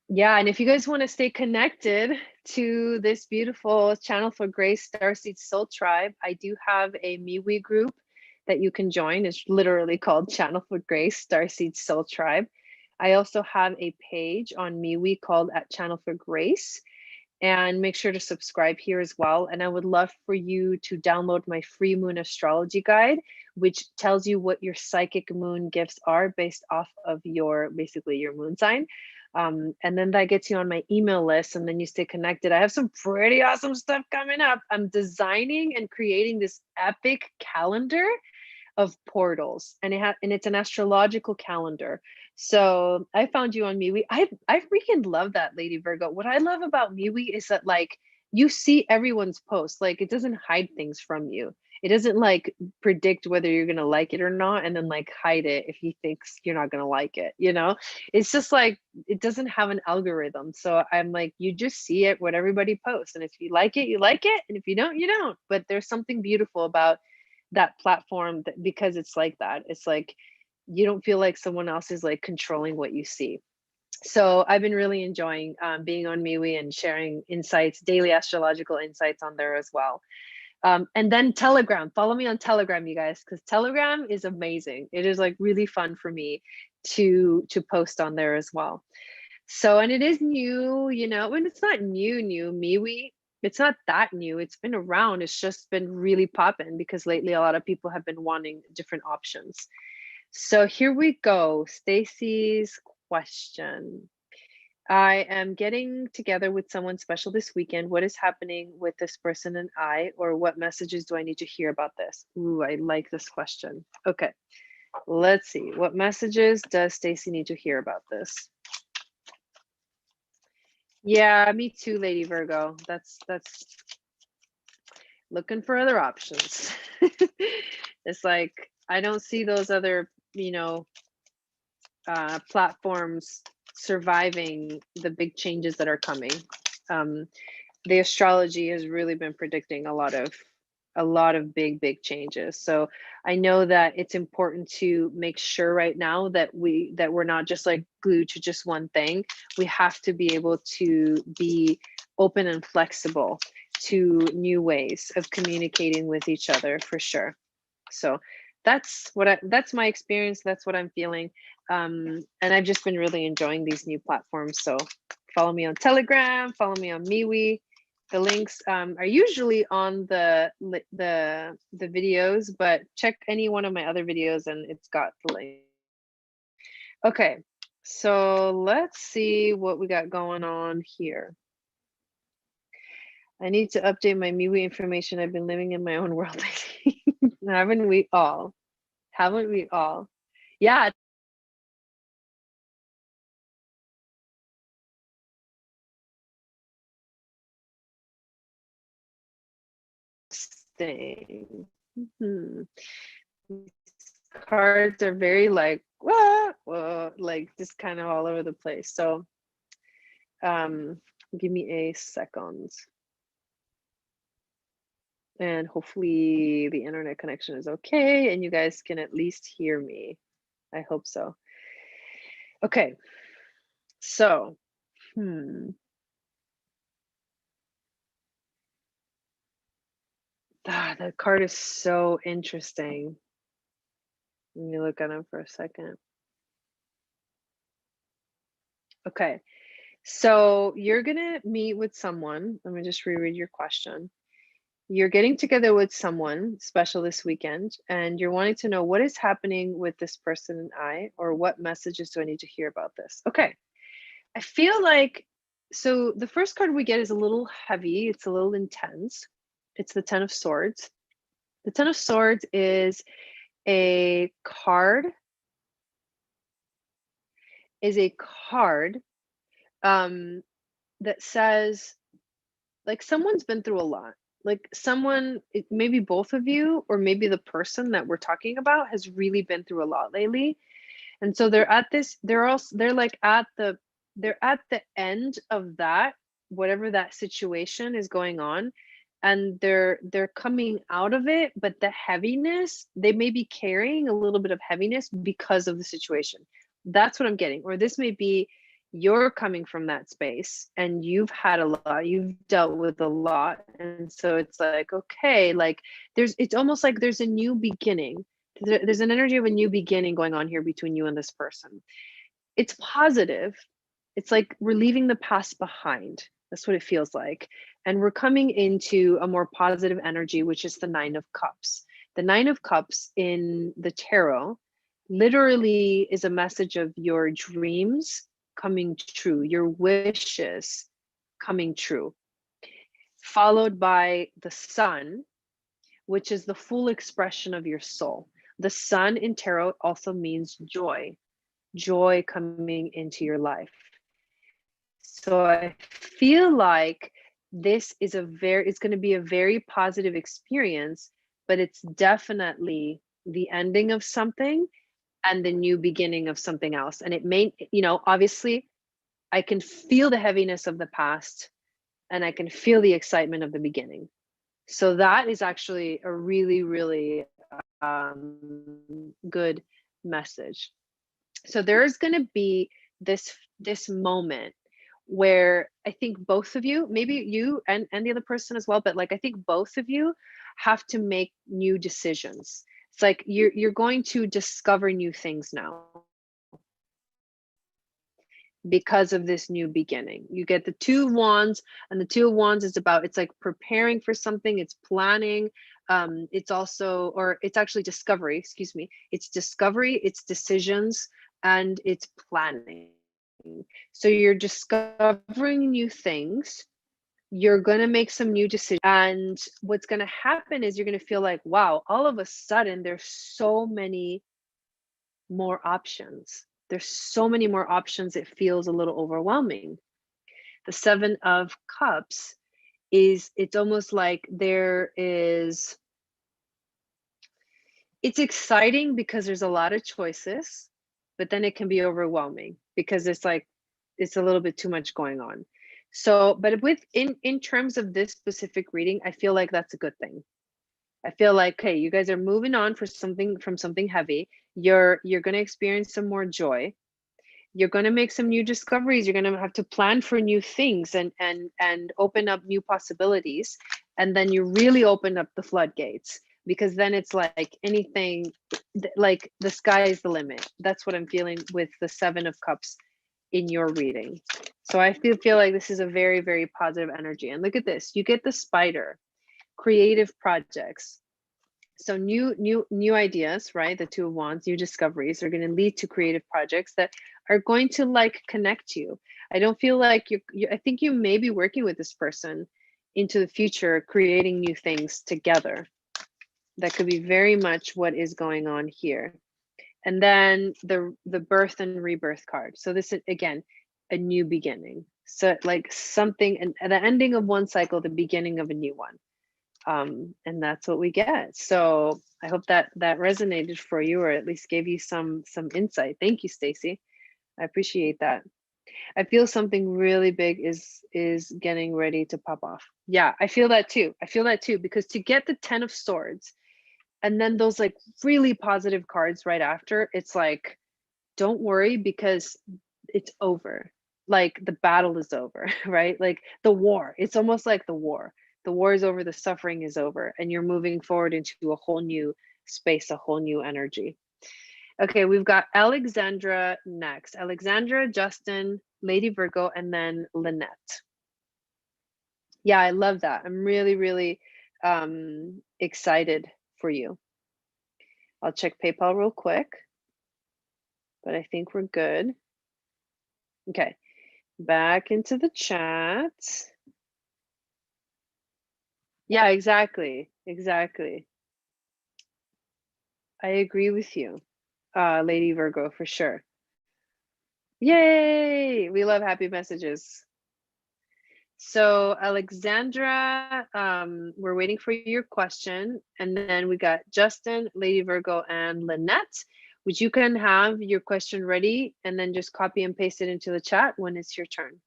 A: Yeah, and if you guys want to stay connected to this beautiful Channel for Grace Starseed Soul Tribe, I do have a MeWe group that you can join. It's literally called Channel for Grace Starseed Soul Tribe. I also have a page on MeWe called at Channel for Grace, and make sure to subscribe here as well. And I would love for you to download my free moon astrology guide, which tells you what your psychic moon gifts are based off of basically your moon sign. And then that gets you on my email list, and then you stay connected. I have some pretty awesome stuff coming up. I'm designing and creating this epic calendar of portals, and it's an astrological calendar. So I found you on MeWe. I freaking love that, Lady Virgo. What I love about MeWe is that, like, you see everyone's posts. Like, it doesn't hide things from you. It doesn't like predict whether you're gonna like it or not, and then like hide it if he thinks you're not gonna like it. It's just like, it doesn't have an algorithm. So I'm like, you just see it, what everybody posts, and if you like it, you like it, and if you don't, you don't. But there's something beautiful about that platform, because it's like that. It's like you don't feel like someone else is like controlling what you see. So I've been really enjoying being on MeWe and sharing insights, daily astrological insights on there as well. And then Telegram. Follow me on Telegram, you guys, because Telegram is amazing. It is like really fun for me to post on there as well. So, and it is new, you know, and it's not new. MeWe, it's not that new. It's been around. It's just been really popping because lately a lot of people have been wanting different options. So here we go. Stacy's question. I am getting together with someone special this weekend. What is happening with this person and I, or what messages do I need to hear about this? Ooh, I like this question. Okay, let's see. What messages does Stacy need to hear about this? Yeah, me too, Lady Virgo. That's looking for other options. It's like I don't see those other, you know, platforms surviving the big changes that are coming. The astrology has really been predicting a lot of big changes. So I know that it's important to make sure right now that we're not just like glued to just one thing. We have to be able to be open and flexible to new ways of communicating with each other for sure. So that's my experience. That's what I'm feeling. And I've just been really enjoying these new platforms. So follow me on Telegram, follow me on MeWe. The links are usually on the videos, but check any one of my other videos and it's got the link. Okay, so let's see what we got going on here. I need to update my MeWe information. I've been living in my own world. Haven't we all? Haven't we all? Yeah. Thing. Hmm. Cards are very like, whoa, like just kind of all over the place. So give me a second. And hopefully the internet connection is okay and you guys can at least hear me. I hope so. Okay. So, that card is so interesting. Let me look at him for a second. Okay. So you're going to meet with someone. Let me just reread your question. You're getting together with someone special this weekend, and you're wanting to know what is happening with this person and I, or what messages do I need to hear about this? Okay. I feel like, so the first card we get is a little heavy. It's a little intense. It's the Ten of Swords. The Ten of Swords is a card that says like someone's been through a lot. Like someone, maybe both of you, or maybe the person that we're talking about has really been through a lot lately. And so they're at this, they're like they're at the end of that, whatever that situation is going on. And they're coming out of it, but the heaviness, they may be carrying a little bit of heaviness because of the situation. That's what I'm getting. Or this may be you're coming from that space and you've had a lot, you've dealt with a lot. And so it's like, okay, like it's almost like there's a new beginning. There's an energy of a new beginning going on here between you and this person. It's positive. It's like we're leaving the past behind. That's what it feels like. And we're coming into a more positive energy, which is the Nine of Cups. The Nine of Cups in the tarot literally is a message of your dreams coming true, your wishes coming true, followed by the Sun, which is the full expression of your soul. The Sun in tarot also means joy, joy coming into your life. So I feel like this is it's going to be a very positive experience, but it's definitely the ending of something and the new beginning of something else. And it may, you know, obviously I can feel the heaviness of the past and I can feel the excitement of the beginning. So that is actually a really, really good message. So there's going to be this this moment where I think both of you, maybe you and the other person as well, but like I think both of you have to make new decisions. It's like you're going to discover new things now because of this new beginning. You get the Two of Wands, and the Two of Wands is about, it's like preparing for something, it's planning, it's also, or it's actually discovery, excuse me. It's discovery, it's decisions, and it's planning. So you're discovering new things, you're going to make some new decisions, and what's going to happen is you're going to feel like, wow, all of a sudden there's so many more options. There's so many more options, it feels a little overwhelming. The Seven of Cups is, it's almost like it's exciting because there's a lot of choices, but then it can be overwhelming because it's like, it's a little bit too much going on. So, but in terms of this specific reading, I feel like that's a good thing. I feel like, hey, you guys are moving on from something heavy. You're going to experience some more joy. You're going to make some new discoveries. You're going to have to plan for new things and open up new possibilities. And then you really open up the floodgates, because then it's like anything, like the sky is the limit. That's what I'm feeling with the Seven of Cups in your reading. So I feel like this is a very, very positive energy. And look at this, you get the Spider, creative projects. So new ideas, right? The Two of Wands, new discoveries are going to lead to creative projects that are going to like connect you. I don't feel like I think you may be working with this person into the future, creating new things together. That could be very much what is going on here. And then the birth and rebirth card. So this is, again, a new beginning. So like something, and the ending of one cycle, the beginning of a new one. And that's what we get. So I hope that resonated for you, or at least gave you some insight. Thank you, Stacy. I appreciate that. I feel something really big is getting ready to pop off. Yeah, I feel that too. I feel that too, because to get the 10 of Swords and then those like really positive cards right after, it's like, don't worry, because it's over. Like the battle is over, right? Like the war, it's almost like the war is over, the suffering is over, and you're moving forward into a whole new space, a whole new energy. Okay, we've got Alexandra next. Alexandra, Justin, Lady Virgo, and then Lynette. Yeah, I love that. I'm really, really excited for you. I'll check PayPal real quick, but I think we're good. Okay, back into the chat. Yeah, exactly. Exactly. I agree with you, Lady Virgo, for sure. Yay! We love happy messages. So Alexandra, we're waiting for your question. And then we got Justin, Lady Virgo, and Lynette. Would you can have your question ready and then just copy and paste it into the chat when it's your turn.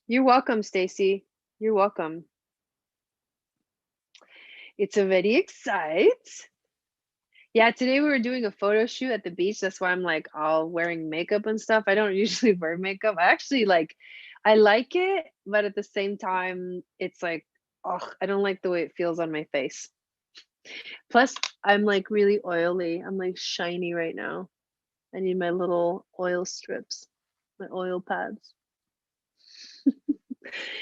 A: You're welcome, Stacy. You're welcome. It's a very excite. Yeah, today we were doing a photo shoot at the beach. That's why I'm like all wearing makeup and stuff. I don't usually wear makeup. I actually I like it, but at the same time, it's like, oh, I don't like the way it feels on my face. Plus, I'm like really oily. I'm like shiny right now. I need my little oil strips, my oil pads.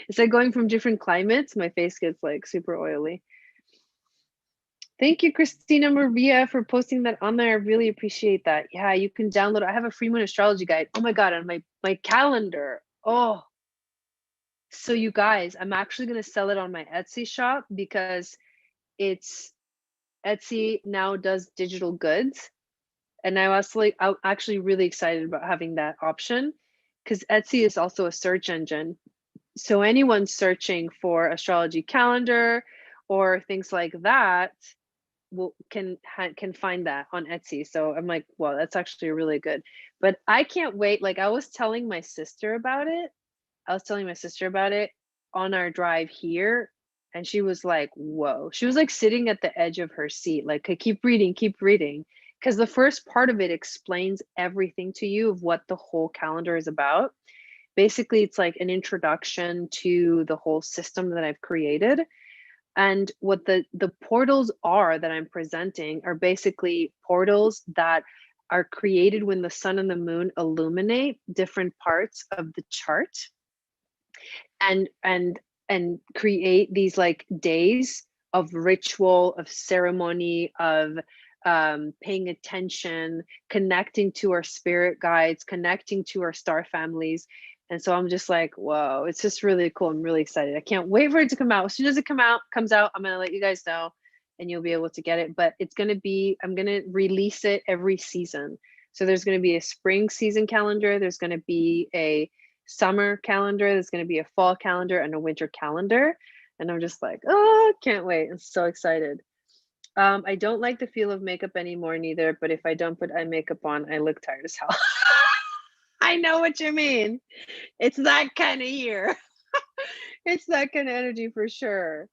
A: It's like going from different climates, my face gets like super oily. Thank you, Christina Maria, for posting that on there. I really appreciate that. Yeah, you can download. I have a free moon astrology guide. Oh my God, on my calendar. Oh, so you guys, I'm actually going to sell it on my Etsy shop, because it's Etsy now does digital goods. And I'm actually really excited about having that option, because Etsy is also a search engine. So anyone searching for astrology calendar or things like that can find that on Etsy. So I'm like, well, that's actually really good. But I can't wait. Like I was telling my sister about it. On our drive here, and she was like, whoa. She was like sitting at the edge of her seat, like, keep reading, because the first part of it explains everything to you of what the whole calendar is about. Basically, it's like an introduction to the whole system that I've created. And what the portals are that I'm presenting are basically portals that are created when the sun and the moon illuminate different parts of the chart, and create these like days of ritual, of ceremony, of paying attention, connecting to our spirit guides, connecting to our star families. And so I'm just like, whoa, it's just really cool. I'm really excited. I can't wait for it to come out. As soon as it comes out, I'm gonna let you guys know and you'll be able to get it. But it's gonna be, I'm gonna release it every season. So there's gonna be a spring season calendar, there's gonna be a summer calendar, there's gonna be a fall calendar and a winter calendar. And I'm just like, oh, can't wait. I'm so excited. I don't like the feel of makeup anymore neither, but if I don't put eye makeup on, I look tired as hell. I know what you mean. It's that kind of year. It's that kind of energy for sure.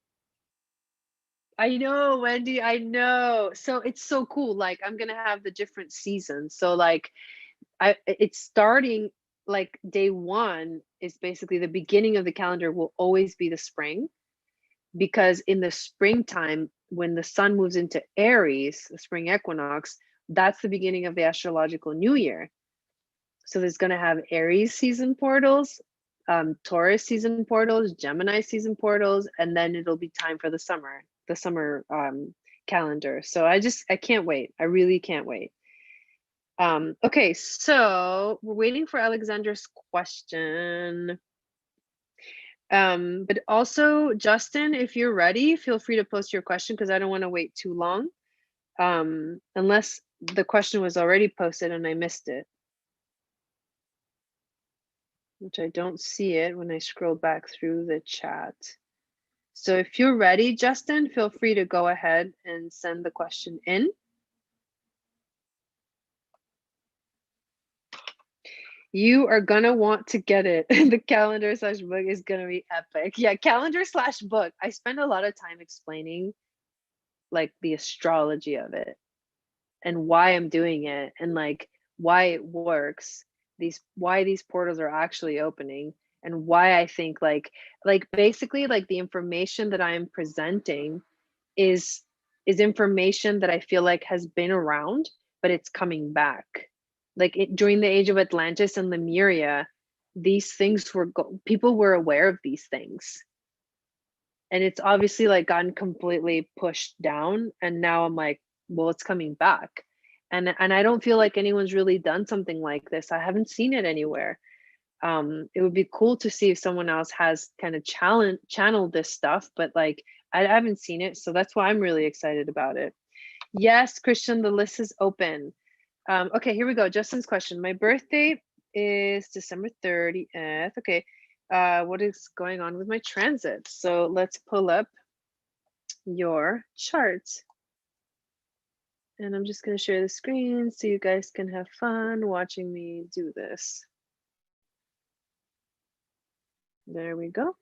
A: I know, Wendy, I know. So it's so cool. Like I'm gonna have the different seasons. So like it's starting like day one is basically the beginning of the calendar will always be the spring, because in the springtime, when the sun moves into Aries, the spring equinox, that's the beginning of the astrological new year. So there's going to have Aries season portals, Taurus season portals, Gemini season portals, and then it'll be time for the summer calendar. So I can't wait. I really can't wait. Okay, so we're waiting for Alexandra's question. But also, Justin, if you're ready, feel free to post your question because I don't want to wait too long. Unless the question was already posted and I missed it, which I don't see it when I scroll back through the chat. So if you're ready, Justin, feel free to go ahead and send the question in. You are gonna want to get it. The calendar / book is gonna be epic. Yeah, calendar / book. I spend a lot of time explaining like the astrology of it and why I'm doing it and like why it works, why these portals are actually opening, and why I think like basically like the information that I am presenting is information that I feel like has been around, but it's coming back. Like during the age of Atlantis and Lemuria, these things were people were aware of these things, and it's obviously like gotten completely pushed down, and now I'm like, well, it's coming back. And I don't feel like anyone's really done something like this. I haven't seen it anywhere. It would be cool to see if someone else has kind of channeled this stuff, but like I haven't seen it, so that's why I'm really excited about it. Yes, Christian, the list is open. Okay, here we go. Justin's question. My birthday is December 30th. Okay, what is going on with my transit? So let's pull up your chart. And I'm just going to share the screen so you guys can have fun watching me do this. There we go.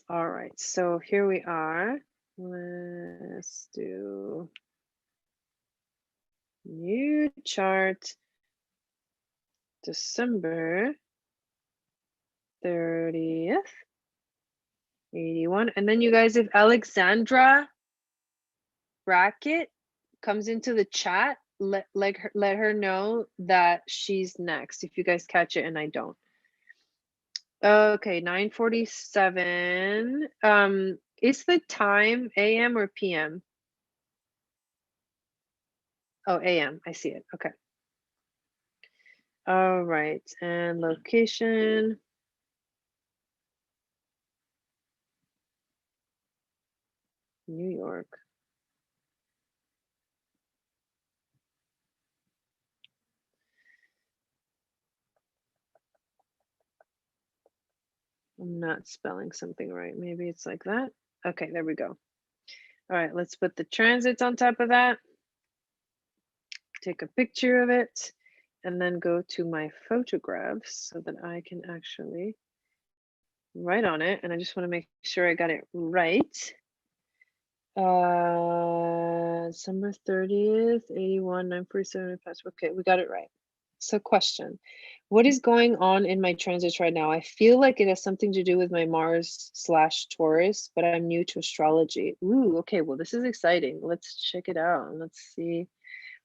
A: All right, so here we are. Let's do new chart, December 30th, 81. And then you guys, if Alexandra Brackett comes into the chat, let her know that she's next if you guys catch it and I don't. Okay, 9:47. Is the time AM or PM? Oh, AM. I see it. Okay. All right, and location. New York. I'm not spelling something right. Maybe it's like that. Okay, there we go. All right, let's put the transits on top of that. Take a picture of it and then go to my photographs so that I can actually write on it. And I just want to make sure I got it right. 9 December 30th, 81, 947 past. Okay, we got it right. So question, what is going on in my transits right now? I feel like it has something to do with my Mars/Taurus, but I'm new to astrology. Ooh, okay, well, this is exciting. Let's check it out. Let's see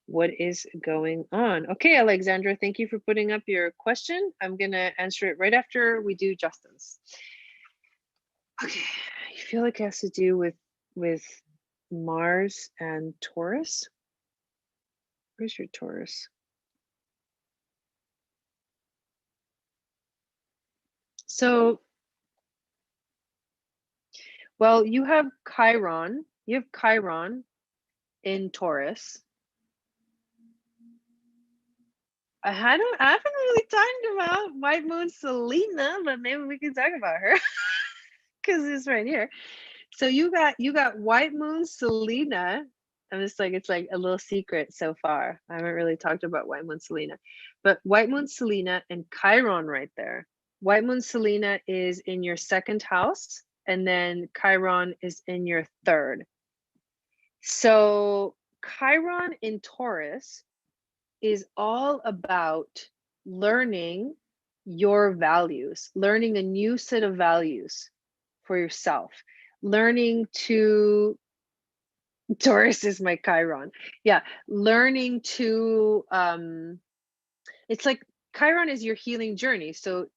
A: what is going on. Okay, Alexandra, thank you for putting up your question. I'm gonna answer it right after we do Justin's. Okay, I feel like it has to do with Mars and Taurus. Where's your Taurus? So, well, you have Chiron. You have Chiron in Taurus. I haven't really talked about White Moon Selena, but maybe we can talk about her because it's right here. So you got White Moon Selena. I'm just like, it's like a little secret so far. I haven't really talked about White Moon Selena, but White Moon Selena and Chiron right there. White Moon Selena is in your second house, and then Chiron is in your third. So Chiron in Taurus is all about learning your values, learning a new set of values for yourself, learning to, Taurus is my Chiron. Yeah, learning to, it's like Chiron is your healing journey. So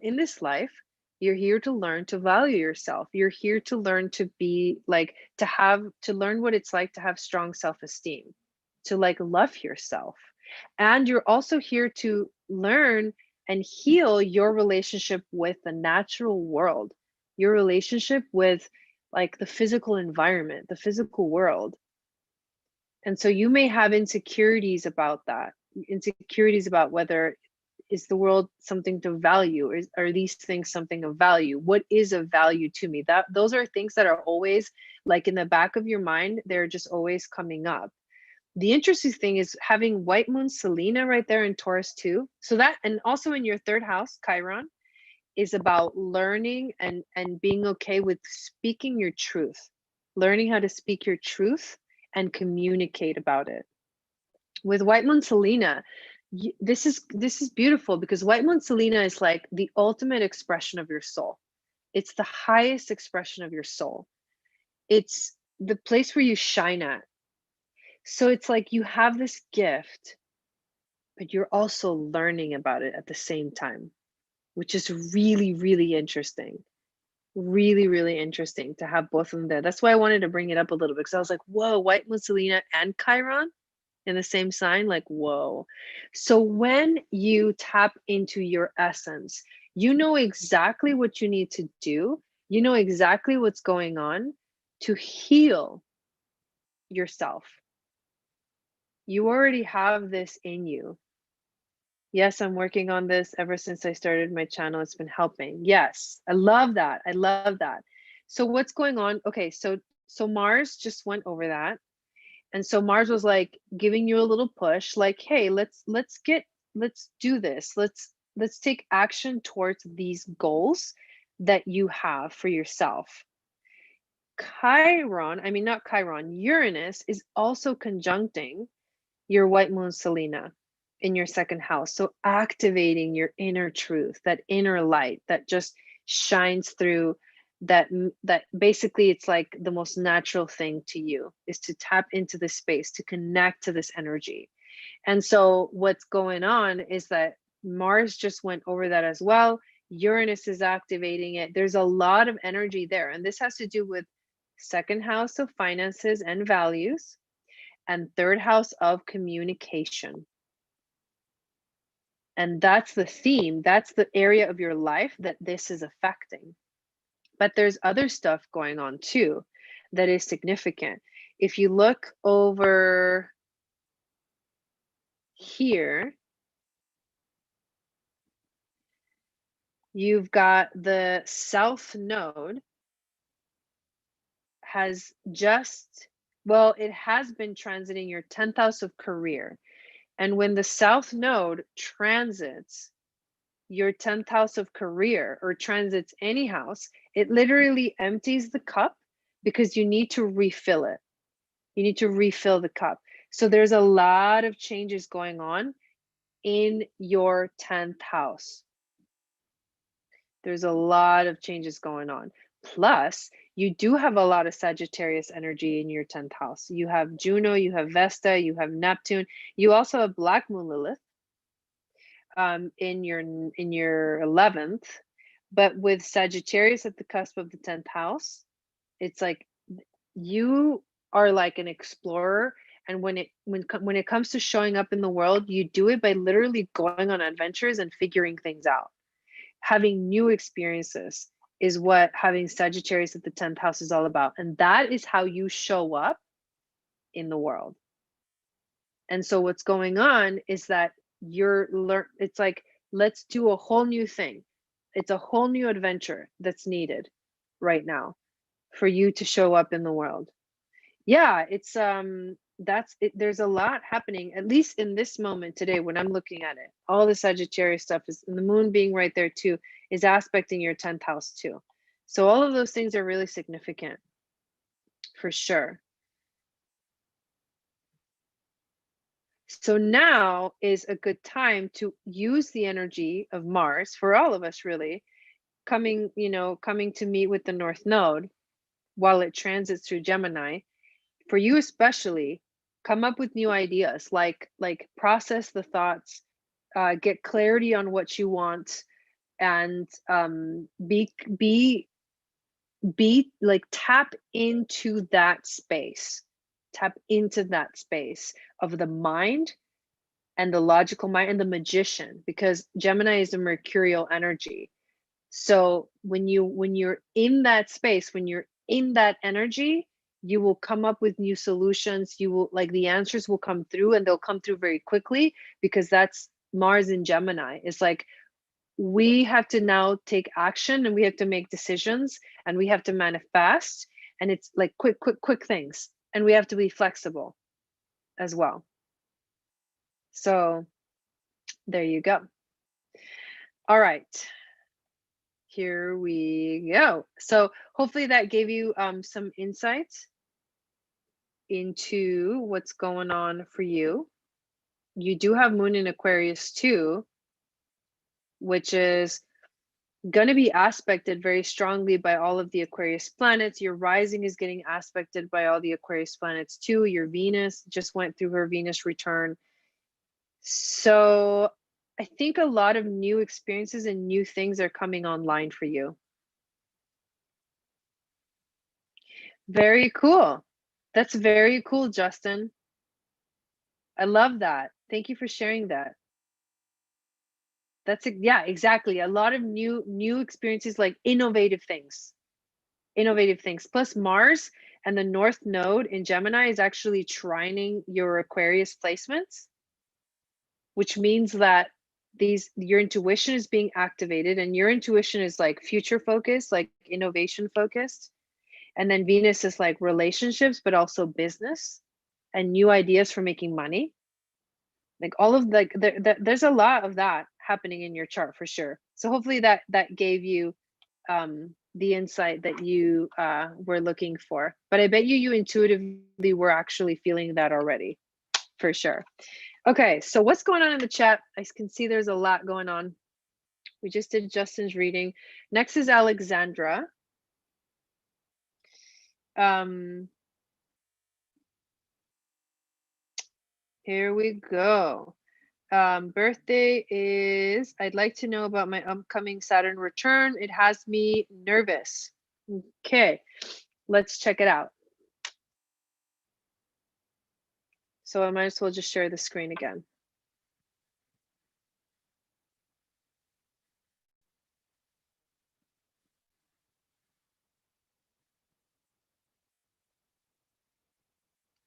A: in this life, you're here to learn to value yourself. You're here to learn to be like, to learn what it's like to have strong self-esteem, to like love yourself. And you're also here to learn and heal your relationship with the natural world, your relationship with like the physical environment, the physical world. And so you may have insecurities about that, insecurities about whether is the world something to value, or are these things something of value? What is of value to me? That those are things that are always like in the back of your mind, they're just always coming up. The interesting thing is having White Moon Selena right there in Taurus too. So that, and also in your third house, Chiron, is about learning and being okay with speaking your truth, learning how to speak your truth and communicate about it. With White Moon Selena, this is beautiful because White Moon Selena is like the ultimate expression of your soul. It's the highest expression of your soul. It's the place where you shine at. So it's like you have this gift, but you're also learning about it at the same time, which is really, really interesting. Really, really interesting to have both of them there. That's why I wanted to bring it up a little bit because I was like, whoa, White Moon Selena and Chiron in the same sign, like, whoa. So when you tap into your essence, you know exactly what you need to do. You know exactly what's going on to heal yourself. You already have this in you. Yes, I'm working on this ever since I started my channel. It's been helping. Yes, I love that. I love that. So what's going on? Okay, so Mars just went over that. And so Mars was like giving you a little push, like, hey, let's do this. Let's take action towards these goals that you have for yourself. Chiron, I mean not Chiron, Uranus is also conjuncting your White Moon Selena in your second house. So activating your inner truth, that inner light that just shines through, that basically it's like the most natural thing to you is to tap into this space, to connect to this energy. And so what's going on is that Mars just went over that as well. Uranus is activating it. There's a lot of energy there. And this has to do with second house of finances and values, and third house of communication. And that's the theme. That's the area of your life that this is affecting. But there's other stuff going on too that is significant. If you look over here, you've got the South Node has just, well, it has been transiting your 10th house of career. And when the South Node transits your 10th house of career or transits any house, it literally empties the cup because you need to refill it. You need to refill the cup. So there's a lot of changes going on in your 10th house. There's a lot of changes going on. Plus, you do have a lot of Sagittarius energy in your 10th house. You have Juno, you have Vesta, you have Neptune. You also have Black Moon Lilith in your 11th. But with Sagittarius at the cusp of the 10th house, it's like you are like an explorer, and when it comes to showing up in the world, you do it by literally going on adventures and figuring things out. Having new experiences is what having Sagittarius at the 10th house is all about, and that is how you show up in the world. And so what's going on is that it's like, let's do a whole new thing. It's a whole new adventure that's needed right now for you to show up in the world. Yeah, it's that's it. There's a lot happening, at least in this moment today when I'm looking at it. All the Sagittarius stuff is, and the moon being right there too, is aspecting your 10th house too. So all of those things are really significant for sure. So now is a good time to use the energy of Mars for all of us, really, coming to meet with the North Node while it transits through Gemini. For you especially, come up with new ideas, like process the thoughts, get clarity on what you want, and be like tap into that space. Tap into that space of the mind and the logical mind and the magician, because Gemini is a mercurial energy. So when you're in that space, when you're in that energy, you will come up with new solutions. You will, like, the answers will come through, and they'll come through very quickly, because that's Mars in Gemini. It's like we have to now take action, and we have to make decisions, and we have to manifest, and it's like quick things, and we have to be flexible as well. So there you go. All right. Here we go. So hopefully that gave you some insights into what's going on for you. You do have Moon in Aquarius too, which is going to be aspected very strongly by all of the Aquarius planets. Your rising is getting aspected by all the Aquarius planets too. Your Venus just went through her Venus return. So I think a lot of new experiences and new things are coming online for you. Very cool. That's very cool, Justin. I love that. Thank you for sharing that. That's yeah, exactly. A lot of new experiences, like innovative things. Innovative things. Plus Mars and the North Node in Gemini is actually trining your Aquarius placements, which means that your intuition is being activated, and your intuition is like future focused, like innovation focused. And then Venus is like relationships, but also business and new ideas for making money. Like all of there's a lot of that happening in your chart for sure. So hopefully that gave you the insight that you were looking for. But I bet you intuitively were actually feeling that already, for sure. Okay, so what's going on in the chat? I can see there's a lot going on. We just did Justin's reading. Next is Alexandra. Here we go. Birthday is, I'd like to know about my upcoming Saturn return. It has me nervous. Okay, let's check it out. So I might as well just share the screen again.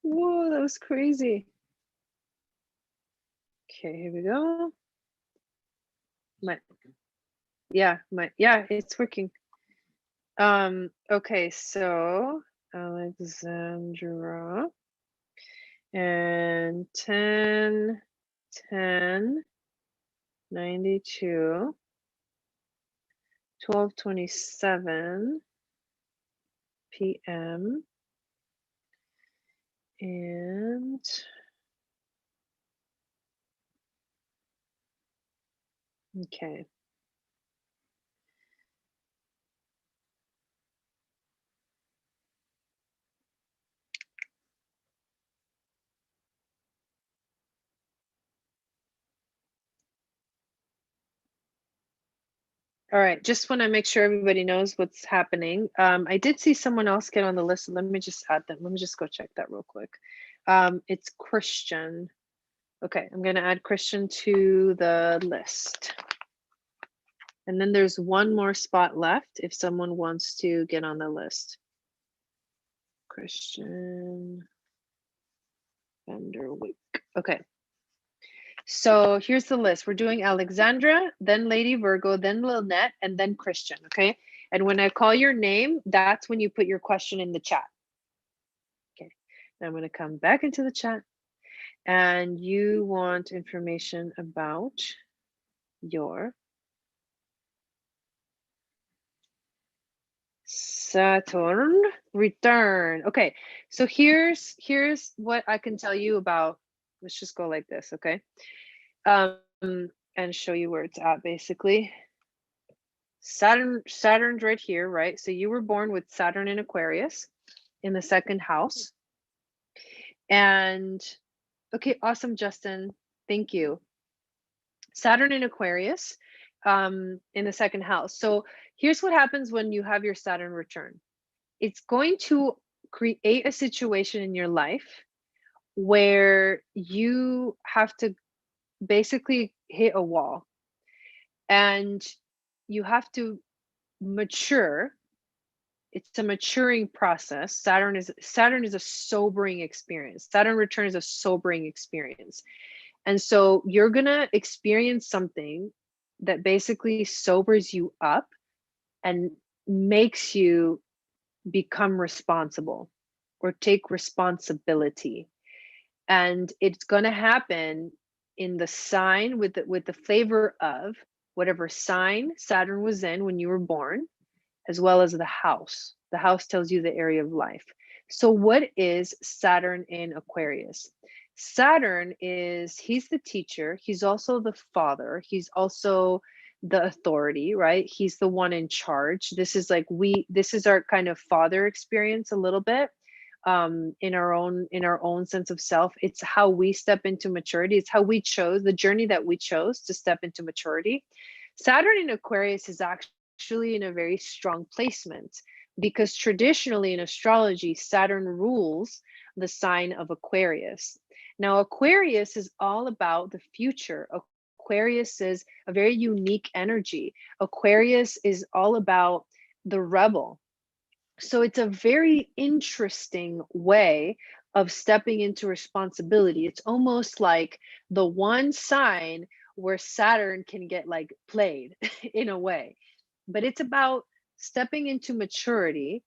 A: Whoa, that was crazy. Okay, here we go. Yeah, it's working. Okay, so Alexandra and 10 92 12:27 p.m. And okay. All right, just want to make sure everybody knows what's happening. I did see someone else get on the list. Let me just add them. Let me just go check that real quick. It's Christian. Okay, I'm going to add Christian to the list. And then there's one more spot left if someone wants to get on the list. Christian Vanderwyk. Okay. So here's the list. We're doing Alexandra, then Lady Virgo, then Lynette, and then Christian, okay? And when I call your name, that's when you put your question in the chat. Okay, now I'm gonna come back into the chat. And you want information about your Saturn return. Okay, so here's what I can tell you about, let's just go like this, okay? And show you where it's at basically. Saturn's right here, right? So you were born with Saturn in Aquarius in the second house. And okay, awesome, Justin. Thank you. Saturn in Aquarius in the second house. So here's what happens when you have your Saturn return. It's going to create a situation in your life where you have to basically hit a wall and you have to mature. It's a maturing process. Saturn is a sobering experience. Saturn return is a sobering experience. And so you're going to experience something that basically sobers you up and makes you become responsible or take responsibility. And it's going to happen in the sign with the flavor of whatever sign Saturn was in when you were born, as well as the house. The house tells you the area of life. So what is Saturn in Aquarius? Saturn he's the teacher. He's also the father. He's also the authority, right? He's the one in charge. This is our kind of father experience a little bit in our own sense of self. It's how we step into maturity. It's how we chose the journey that we chose to step into maturity. Saturn in Aquarius is actually in a very strong placement because traditionally in astrology, Saturn rules the sign of Aquarius. Now, Aquarius is all about the future. Aquarius is a very unique energy. Aquarius is all about the rebel. So it's a very interesting way of stepping into responsibility. It's almost like the one sign where Saturn can get like played in a way. But it's about stepping into maturity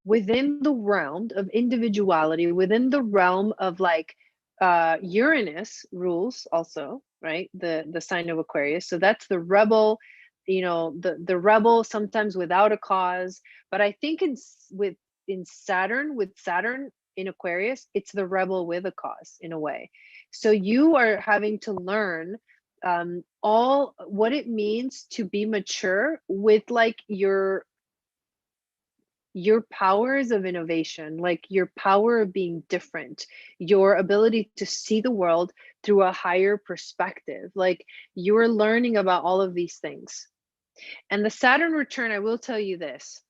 A: within the realm of individuality, within the realm of like Uranus rules also, right? The sign of Aquarius. So that's the rebel, the rebel sometimes without a cause. But I think with Saturn in Aquarius, it's the rebel with a cause in a way. So you are having to learn all what it means to be mature with like your powers of innovation, like your power of being different, your ability to see the world through a higher perspective. Like you're learning about all of these things. And the Saturn return, I will tell you this.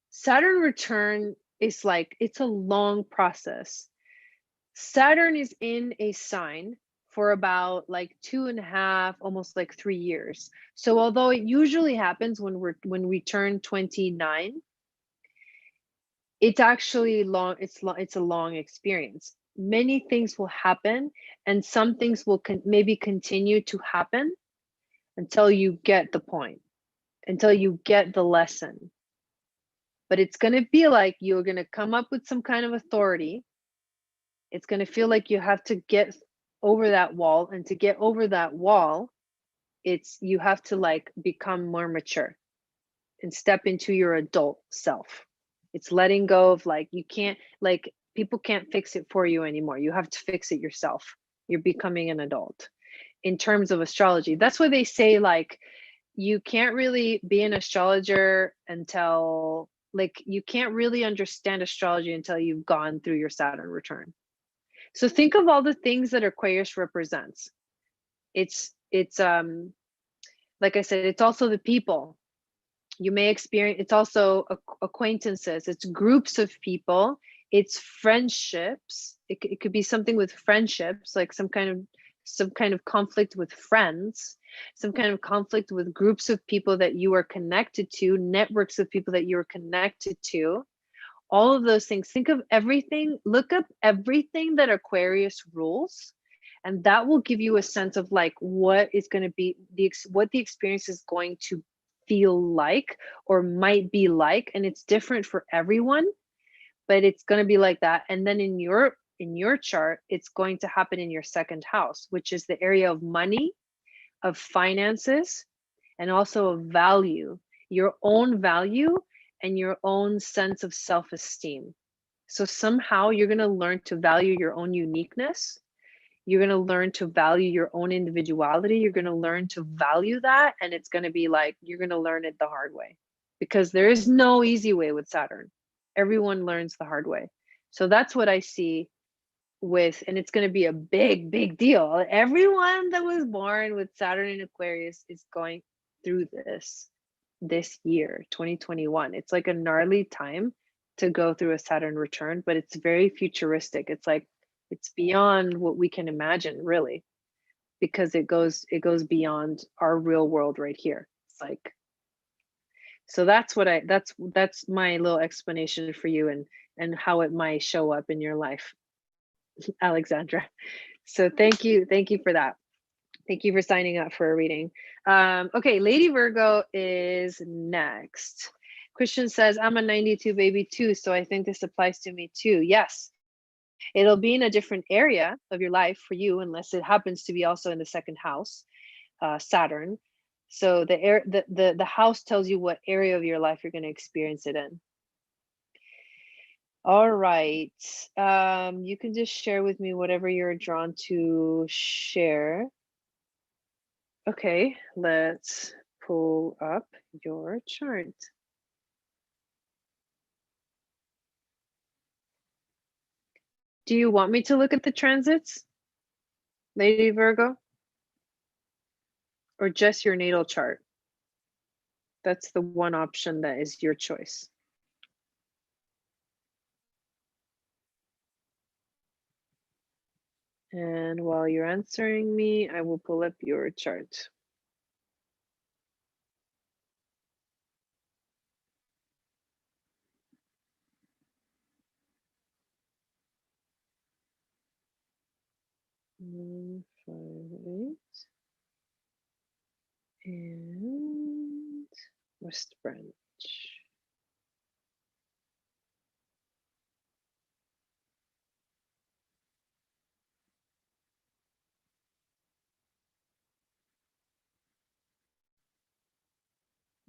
A: Saturn return is like, it's a long process. Saturn is in a sign for about like 2.5, almost like 3 years. So although it usually happens when we turn 29, it's actually long. It's a long experience. Many things will happen, and some things will maybe continue to happen until you get the point, until you get the lesson. But it's going to be like you're going to come up with some kind of authority. It's going to feel like you have to get over that wall, and to get over that wall, you have to like become more mature and step into your adult self. It's letting go of like, you can't, like People can't fix it for you anymore. You have to fix it yourself. You're becoming an adult in terms of astrology. That's why they say, like, you can't really be an astrologer until, like, you can't really understand astrology until you've gone through your Saturn return. So think of all the things that Aquarius represents. It's like I said, it's also the people you may experience. It's also acquaintances, it's groups of people, it's friendships. It could be something with friendships, like some kind of conflict with friends, some kind of conflict with groups of people that you are connected to, networks of people that you're connected to. All of those things. Think of everything, look up everything that Aquarius rules, and that will give you a sense of like what is going to be what the experience is going to feel like or might be like. And it's different for everyone, but it's going to be like that. And then in your chart, it's going to happen in your second house, which is the area of money, of finances, and also of value, your own value and your own sense of self-esteem. So somehow you're going to learn to value your own uniqueness. You're going to learn to value your own individuality. You're going to learn to value that. And it's going to be like, you're going to learn it the hard way, because there is no easy way with Saturn. Everyone learns the hard way. So that's what I see with, and it's going to be a big, big deal. Everyone that was born with Saturn in Aquarius is going through this year, 2021. It's like a gnarly time to go through a Saturn return, but it's very futuristic. It's like, it's beyond what we can imagine, really, because it goes beyond our real world right here. It's like, so that's what that's my little explanation for you, and how it might show up in your life, Alexandra. So thank you for that. Thank you for signing up for a reading. Okay, Lady Virgo is next. Christian says, I'm a 92 baby too, so I think this applies to me too. Yes, it'll be in a different area of your life for you, unless it happens to be also in the second house, Saturn. So the house tells you what area of your life you're going to experience it in. All right. You can just share with me whatever you're drawn to share. Okay, let's pull up your chart. Do you want me to look at the transits, Lady Virgo? Or just your natal chart? That's the one option that is your choice. And while you're answering me, I will pull up your chart. One, 5, 8. And West Branch.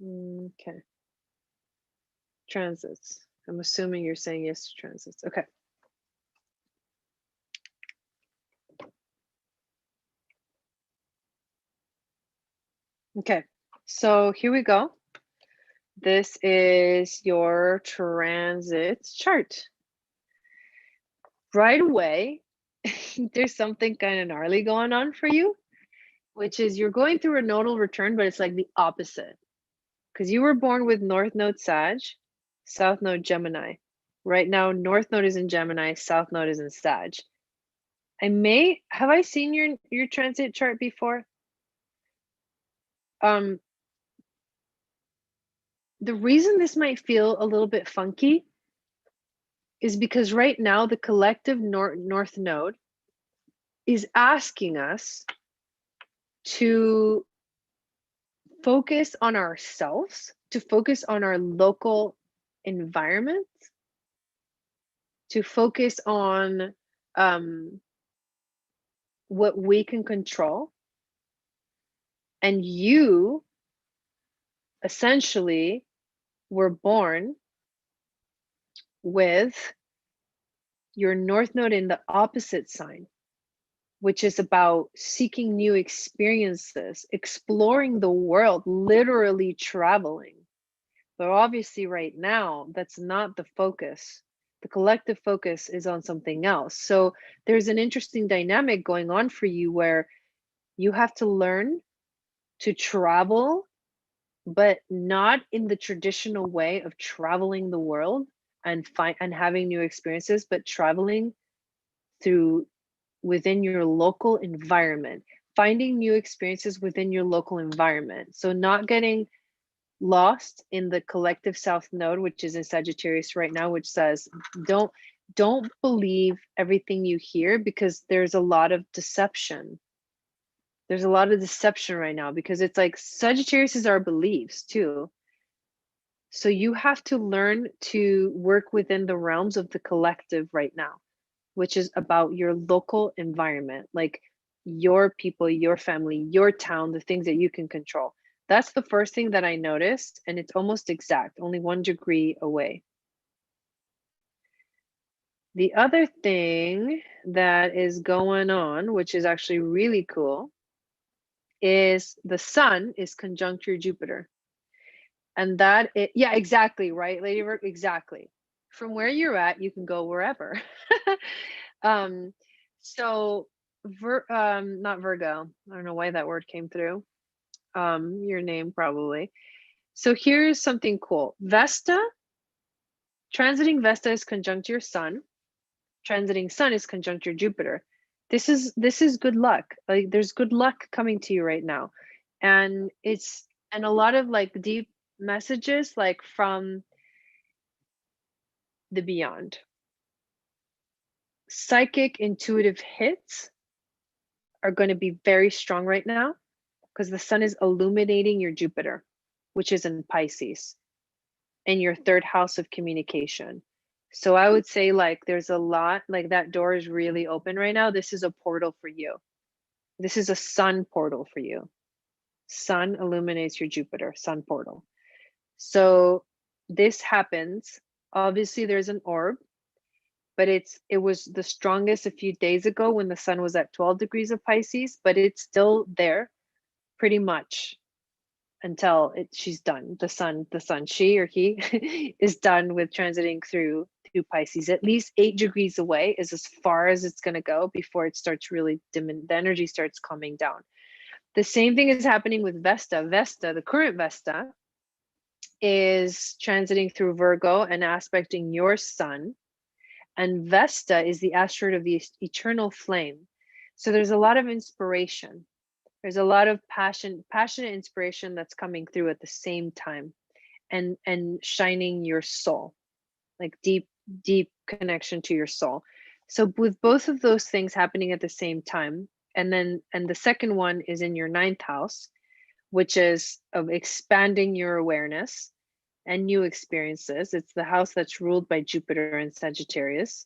A: Okay. Transits. I'm assuming you're saying yes to transits. Okay. Okay, so here we go. This is your transit chart. Right away, there's something kind of gnarly going on for you, which is you're going through a nodal return, but it's like the opposite. Because you were born with North Node Sag, South Node Gemini. Right now, North Node is in Gemini, South Node is in Sag. Have I seen your transit chart before? The reason this might feel a little bit funky is because right now the collective North Node is asking us to focus on ourselves, to focus on our local environment, to focus on what we can control. And you essentially were born with your north node in the opposite sign, which is about seeking new experiences, exploring the world, literally traveling. But obviously, right now, that's not the focus. The collective focus is on something else. So there's an interesting dynamic going on for you where you have to learn to travel, but not in the traditional way of traveling the world and having new experiences, but traveling through within your local environment, finding new experiences within your local environment. So not getting lost in the collective south node, which is in Sagittarius right now, which says don't believe everything you hear, because there's a lot of deception. There's a lot of deception right now, because it's like Sagittarius is our beliefs too. So you have to learn to work within the realms of the collective right now, which is about your local environment, like your people, your family, your town, the things that you can control. That's the first thing that I noticed, and it's almost exact, only 1 degree away. The other thing that is going on, which is actually really cool, is the sun is conjunct your Jupiter. And that it, yeah, exactly, right, Lady Virgo, exactly. From where you're at, you can go wherever. um, so not Virgo. I don't know why that word came through. Your name probably. So here's something cool. Vesta, transiting Vesta is conjunct your sun. Transiting Sun is conjunct your Jupiter. This is good luck. Like there's good luck coming to you right now. And it's and a lot of like deep messages like from the beyond. Psychic intuitive hits are going to be very strong right now because the sun is illuminating your Jupiter, which is in Pisces, in your third house of communication. So I would say like there's a lot, like that door is really open right now. This is a portal for you. This is a sun portal for you. Sun illuminates your Jupiter, sun portal. So this happens. Obviously there's an orb, but it was the strongest a few days ago when the sun was at 12 degrees of Pisces, but it's still there pretty much until she's done. The sun, she or he is done with transiting through Pisces. At least 8 degrees away is as far as it's going to go before it starts really dimming. The energy starts calming down. The same thing is happening with Vesta. Vesta, the current Vesta, is transiting through Virgo and aspecting your sun. And Vesta is the asteroid of the eternal flame. So there's a lot of inspiration. There's a lot of passionate inspiration that's coming through at the same time, and shining your soul, like deep connection to your soul. So with both of those things happening at the same time, and the second one is in your 9th house, which is of expanding your awareness and new experiences. It's the house that's ruled by Jupiter and Sagittarius.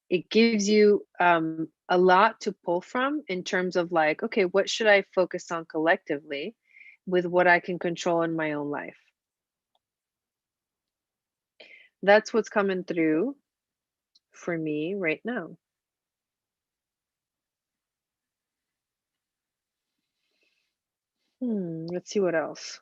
A: It gives you a lot to pull from in terms of like, okay, what should I focus on collectively with what I can control in my own life? That's what's coming through for me right now. Let's see what else.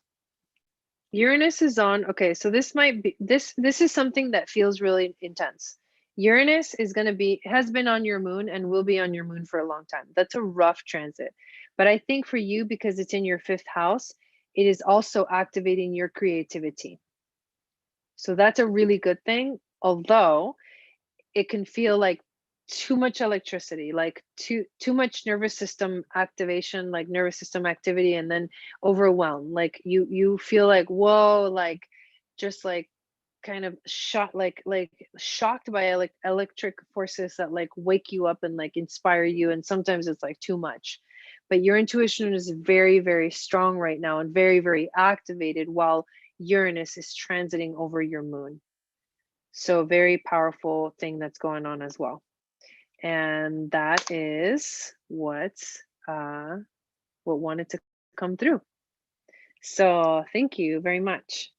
A: Uranus is on. Okay, so this might be this is something that feels really intense. Uranus is going to be, has been on your moon and will be on your moon for a long time. That's a rough transit. But I think for you, because it's in your 5th house, it is also activating your creativity. So that's a really good thing, although it can feel like too much electricity, like too much nervous system activation, like nervous system activity, and then overwhelm. Like you feel like, whoa, like just like kind of shocked, like shocked by electric forces that like wake you up and like inspire you, and sometimes it's like too much. But your intuition is very, very strong right now and very, very activated while Uranus is transiting over your moon. So very powerful thing that's going on as well. And that is what wanted to come through. So thank you very much.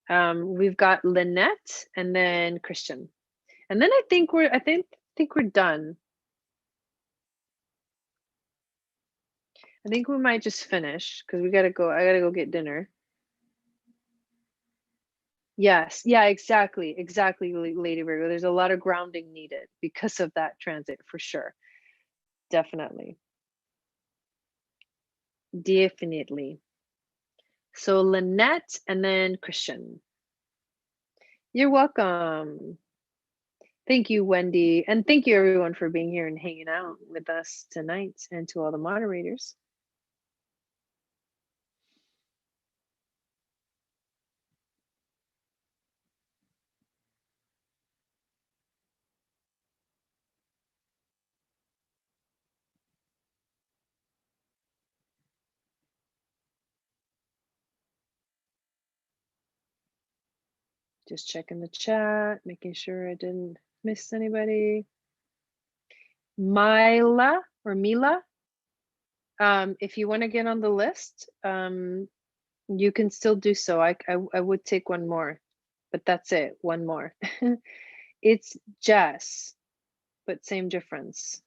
A: We've got Lynette and then Christian. And then I think we're done. I think we might just finish because we gotta go. I gotta go get dinner. Yes, yeah, exactly, exactly, Lady Virgo. There's a lot of grounding needed because of that transit, for sure. Definitely, definitely. So Lynette and then Christian. You're welcome. Thank you, Wendy, and thank you everyone for being here and hanging out with us tonight, and to all the moderators. Just checking the chat, making sure I didn't miss anybody. Mila or Mila, if you want to get on the list, you can still do so. I would take one more, but that's it. One more. It's Jess, but same difference.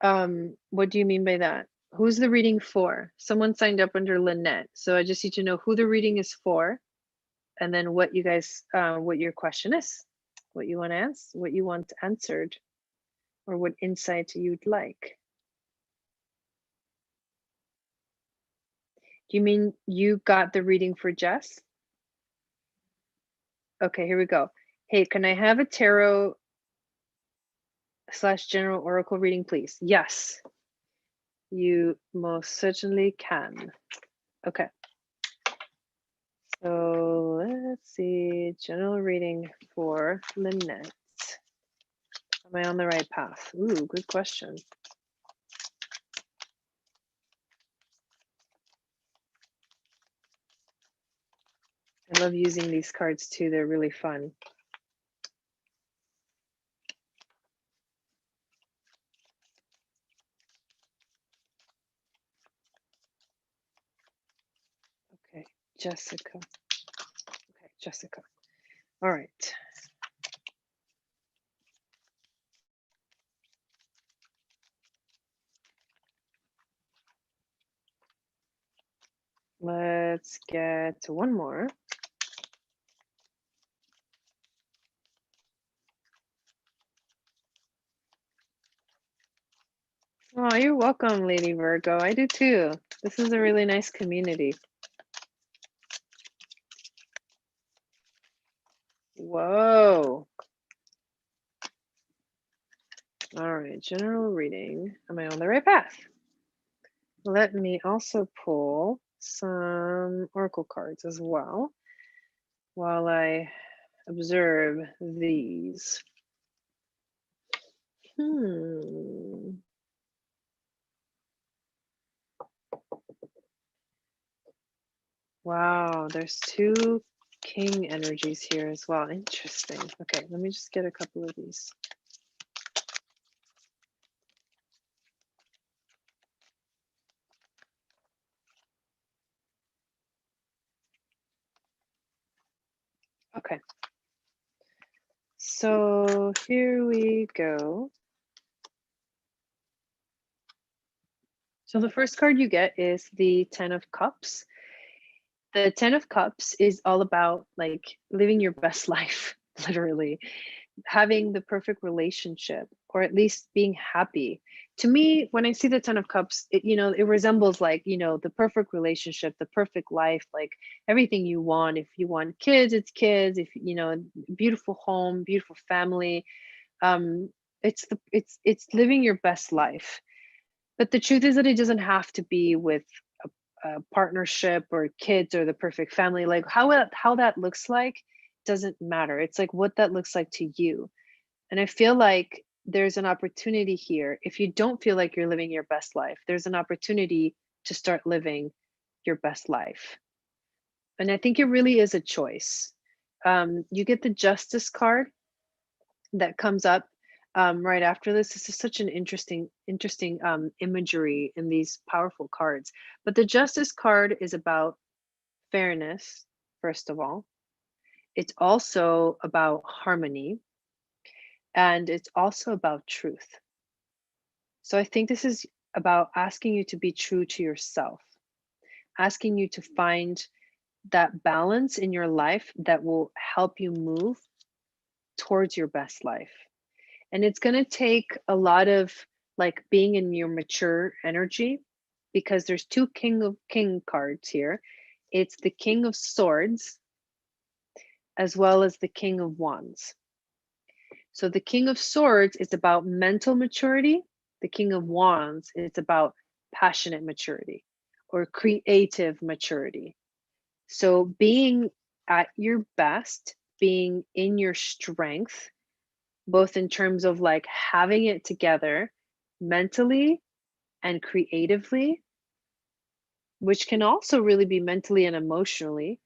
A: What do you mean by that? Who's the reading for? Someone signed up under Lynette, so I just need to know who the reading is for, and then what you guys, what your question is, what you want to answer, what you want answered, or what insight you'd like. Do you mean you got the reading for Jess? Okay, here we go. Hey, can I have a tarot / general oracle reading, please? Yes, you most certainly can. Okay. So let's see, general reading for Lynette. Am I on the right path? Ooh, good question. I love using these cards too. They're really fun. Okay, Jessica. Okay, Jessica. All right. Let's get to one more. Oh, you're welcome, Lady Virgo. I do too. This is a really nice community. Whoa. All right, general reading. Am I on the right path? Let me also pull some oracle cards as well while I observe these. Wow, there's two king energies here as well. Interesting. Okay, let me just get a couple of these. Okay. So here we go. So the first card you get is the 10 of Cups. The 10 of Cups is all about like living your best life, literally. Having the perfect relationship, or at least being happy. To me, when I see the 10 of Cups, it resembles like, the perfect relationship, the perfect life, like everything you want. If you want kids, it's kids. If beautiful home, beautiful family. It's living your best life. But the truth is that it doesn't have to be with a partnership or kids or the perfect family. Like how that looks like doesn't matter. It's like what that looks like to you. And I feel like there's an opportunity here. If you don't feel like you're living your best life, there's an opportunity to start living your best life. And I think it really is a choice. You get the Justice card that comes up right after this. This is such an interesting imagery in these powerful cards. But the Justice card is about fairness, first of all. It's also about harmony, and it's also about truth. So I think this is about asking you to be true to yourself, asking you to find that balance in your life that will help you move towards your best life. And it's going to take a lot of like being in your mature energy, because there's two king cards here. It's the King of Swords as well as the King of Wands. So the King of Swords is about mental maturity. The King of Wands is about passionate maturity or creative maturity. So being at your best, being in your strength, both in terms of like having it together mentally and creatively, which can also really be mentally and emotionally.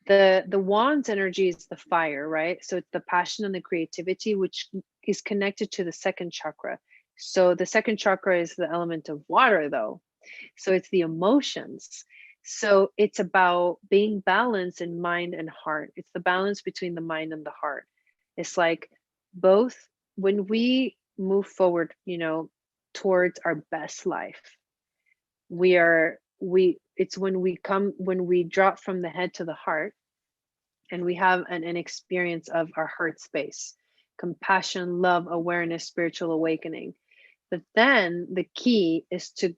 A: The Wands energy is the fire, right? So it's the passion and the creativity, which is connected to the second chakra. So the second chakra is the element of water, though. So it's the emotions. So it's about being balanced in mind and heart. It's the balance between the mind and the heart. It's like both. When we move forward, towards our best life, it's when we drop from the head to the heart, and we have an experience of our heart space, compassion, love, awareness, spiritual awakening. But then the key is to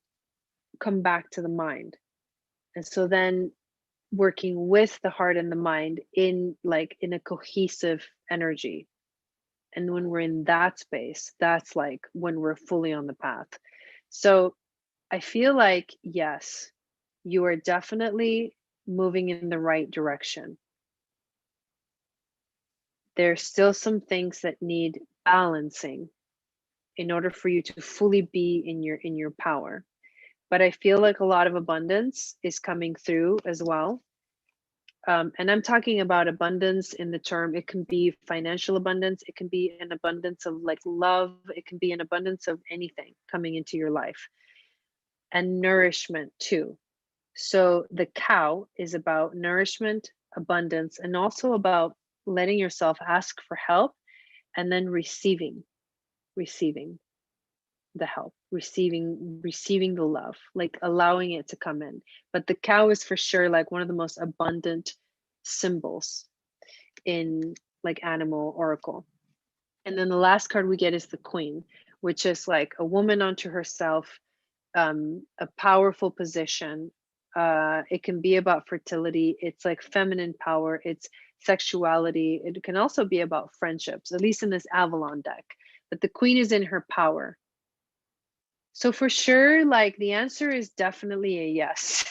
A: come back to the mind. And so then working with the heart and the mind in a cohesive energy. And when we're in that space, that's like when we're fully on the path. So I feel like, yes, you are definitely moving in the right direction. There's still some things that need balancing in order for you to fully be in your power. But I feel like a lot of abundance is coming through as well. And I'm talking about abundance in the term, it can be financial abundance, it can be an abundance of like love, it can be an abundance of anything coming into your life, and nourishment too. So the cow is about nourishment, abundance, and also about letting yourself ask for help and then receiving the help, receiving the love, like allowing it to come in. But the cow is for sure like one of the most abundant symbols in like animal oracle. And then the last card we get is the Queen, which is like a woman unto herself, a powerful position. It can be about fertility, it's like feminine power, it's sexuality. It can also be about friendships, at least in this Avalon deck. But the Queen is in her power. So for sure, like the answer is definitely a yes.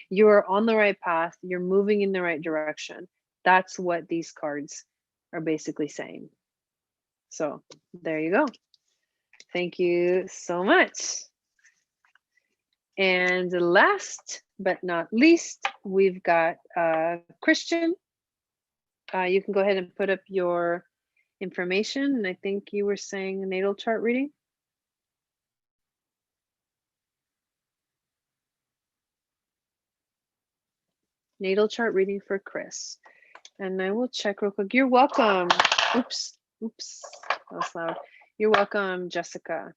A: You're on the right path, you're moving in the right direction. That's what these cards are basically saying. So there you go. Thank you so much. And last but not least, we've got Christian. You can go ahead and put up your information. And I think you were saying a natal chart reading. Natal chart reading for Chris. And I will check real quick. You're welcome. Oops, that was loud. You're welcome, Jessica.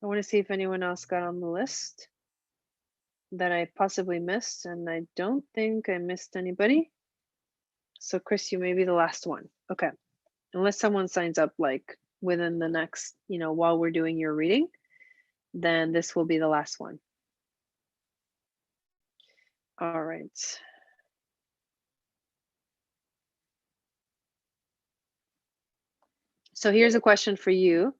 A: I want to see if anyone else got on the list that I possibly missed, and I don't think I missed anybody. So Chris, you may be the last one. Okay. Unless someone signs up like within the next, while we're doing your reading, then this will be the last one. All right. So here's a question for you.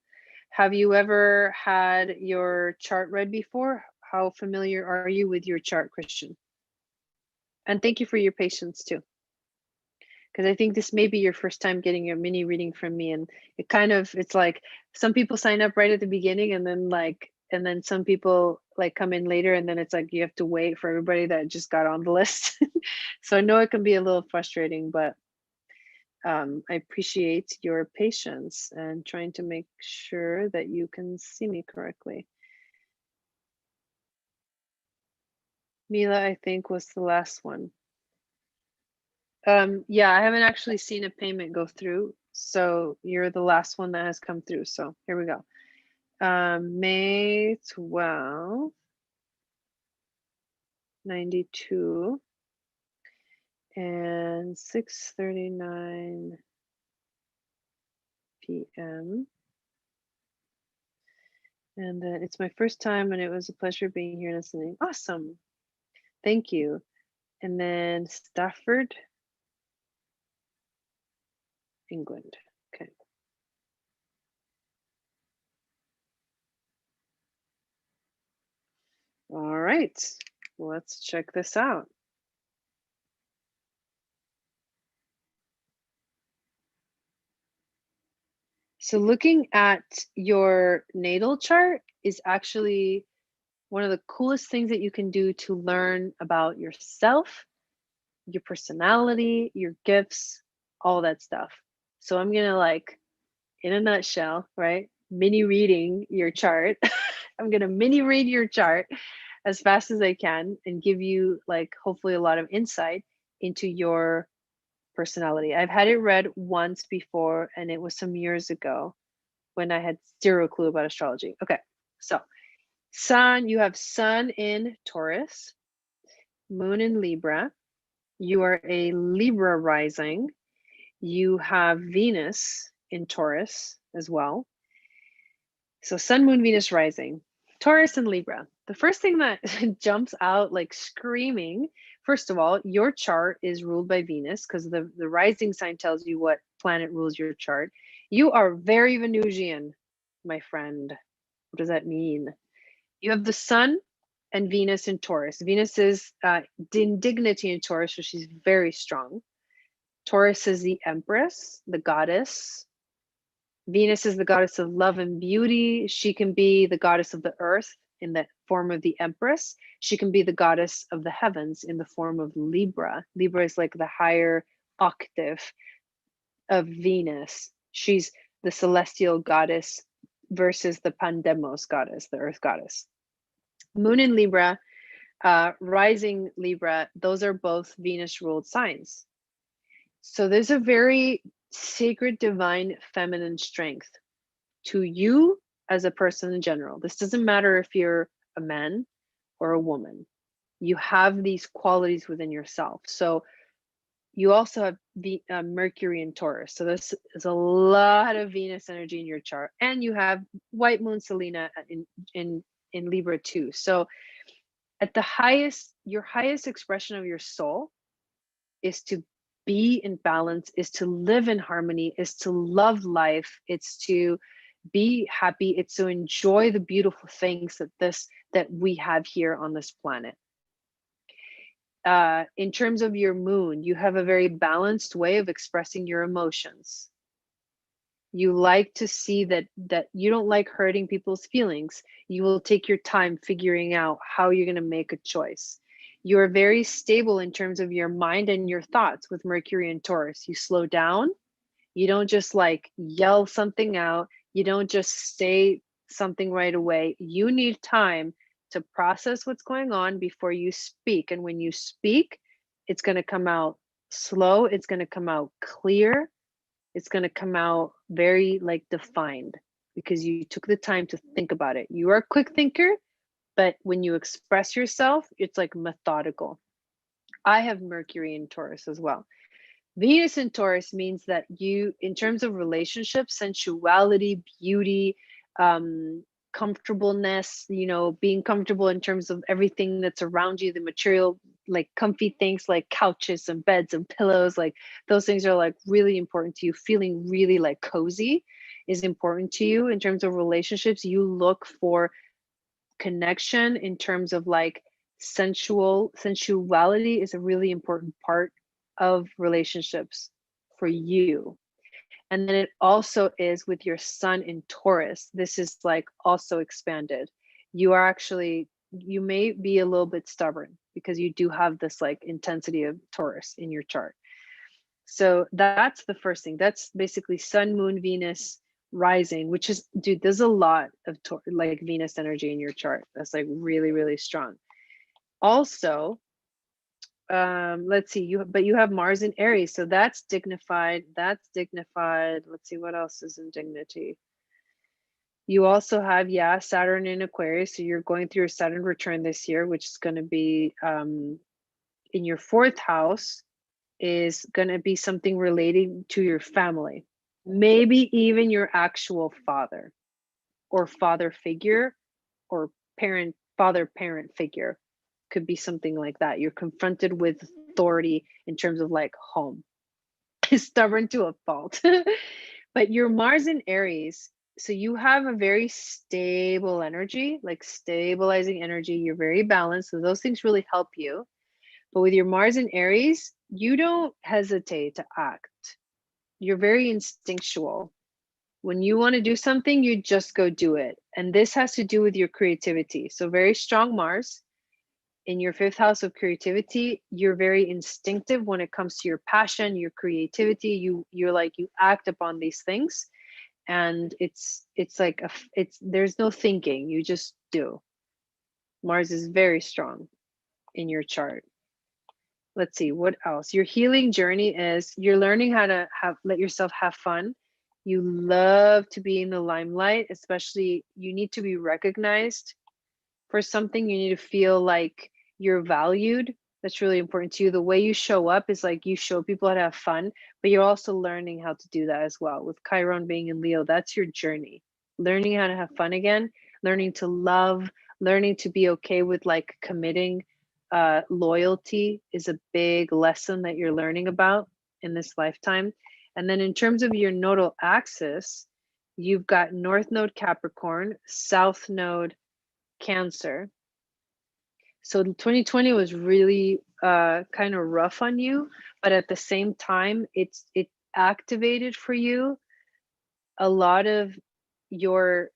A: Have you ever had your chart read before? How familiar are you with your chart, Christian? And thank you for your patience too. Because I think this may be your first time getting a mini reading from me. And it's like some people sign up right at the beginning, and then some people like come in later, and then it's like you have to wait for everybody that just got on the list. So I know it can be a little frustrating, but I appreciate your patience and trying to make sure that you can see me correctly. Mila, I think, was the last one. Yeah, I haven't actually seen a payment go through. So you're the last one that has come through. So here we go. May 12th, 92 and 6:39 p.m. And it's my first time, and it was a pleasure being here and listening. Awesome. Thank you. And then Stafford, England. Okay. All right. Let's check this out. So looking at your natal chart is actually one of the coolest things that you can do to learn about yourself, your personality, your gifts, all that stuff. So I'm gonna, like, in a nutshell, right? Mini reading your chart. I'm gonna mini read your chart as fast as I can and give you, like, hopefully a lot of insight into your personality. I've had it read once before, and it was some years ago when I had zero clue about astrology. Okay, so Sun, you have Sun in Taurus, Moon in Libra. You are a Libra rising. You have Venus in Taurus as well. So Sun, Moon, Venus rising, Taurus and Libra. The first thing that jumps out like screaming, first of all, your chart is ruled by Venus because the rising sign tells you what planet rules your chart. You are very Venusian, my friend. What does that mean? You have the Sun and Venus in Taurus. Venus is in dignity in Taurus, so she's very strong. Taurus is the Empress, the goddess. Venus is the goddess of love and beauty. She can be the goddess of the earth in the form of the Empress. She can be the goddess of the heavens in the form of Libra. Libra is like the higher octave of Venus. She's the celestial goddess versus the Pandemos goddess, the earth goddess. Moon in Libra, rising Libra, those are both Venus ruled signs. So there's a very sacred, divine, feminine strength to you as a person in general. This doesn't matter if you're a man or a woman. You have these qualities within yourself. So you also have the Mercury in Taurus. So this is a lot of Venus energy in your chart, and you have White Moon Selena in Libra too. So at the highest, your highest expression of your soul is to be in balance, is to live in harmony, is to love life, it's to be happy, it's to enjoy the beautiful things that we have here on this planet. In terms of your moon, you have a very balanced way of expressing your emotions. You like to see that you don't like hurting people's feelings. You will take your time figuring out how you're going to make a choice. You're very stable in terms of your mind and your thoughts with Mercury and Taurus. You slow down. You don't just like yell something out. You don't just say something right away. You need time to process what's going on before you speak. And when you speak, it's going to come out slow. It's going to come out clear. It's going to come out very like defined because you took the time to think about it. You are a quick thinker, but when you express yourself, it's like methodical. I have Mercury in Taurus as well. Venus in Taurus means that you, in terms of relationships, sensuality, beauty, comfortableness, being comfortable in terms of everything that's around you, the material, like comfy things like couches and beds and pillows, like those things are like really important to you. Feeling really like cozy is important to you. In terms of relationships, you look for connection in terms of like sensuality is a really important part of relationships for you. And then it also is with your Sun in Taurus. This is like also expanded. You are actually, you may be a little bit stubborn because you do have this like intensity of Taurus in your chart. So that's the first thing. That's basically Sun, Moon, Venus rising, which is, dude, there's a lot of like Venus energy in your chart. That's like really, really strong. Also, let's see, you have Mars in Aries, so that's dignified. That's dignified. Let's see what else is in dignity. You also have, yeah, Saturn in Aquarius, so you're going through a Saturn return this year, which is going to be in your fourth house, is going to be something relating to your family, maybe even your actual father or father figure, or father parent figure. Could be something like that. You're confronted with authority in terms of like home. Stubborn to a fault. But your Mars in Aries, so you have a very stable energy, like stabilizing energy. You're very balanced, so those things really help you. But with your Mars in Aries, you don't hesitate to act. You're very instinctual. When you want to do something, you just go do it. And this has to do with your creativity. So very strong Mars in your fifth house of creativity. You're very instinctive when it comes to your passion, your creativity. You're like, you act upon these things, and it's like there's no thinking, you just do. Mars is very strong in your chart. Let's see what else. Your healing journey is you're learning how to let yourself have fun. You love to be in the limelight, especially you need to be recognized for something. You need to feel like you're valued. That's really important to you. The way you show up is like you show people how to have fun, but you're also learning how to do that as well. With Chiron being in Leo, that's your journey. Learning how to have fun again, learning to love, learning to be okay with like committing. Loyalty is a big lesson that you're learning about in this lifetime. And then in terms of your nodal axis, you've got North Node Capricorn, South Node Cancer. So 2020 was really kind of rough on you, but at the same time, it activated for you a lot of your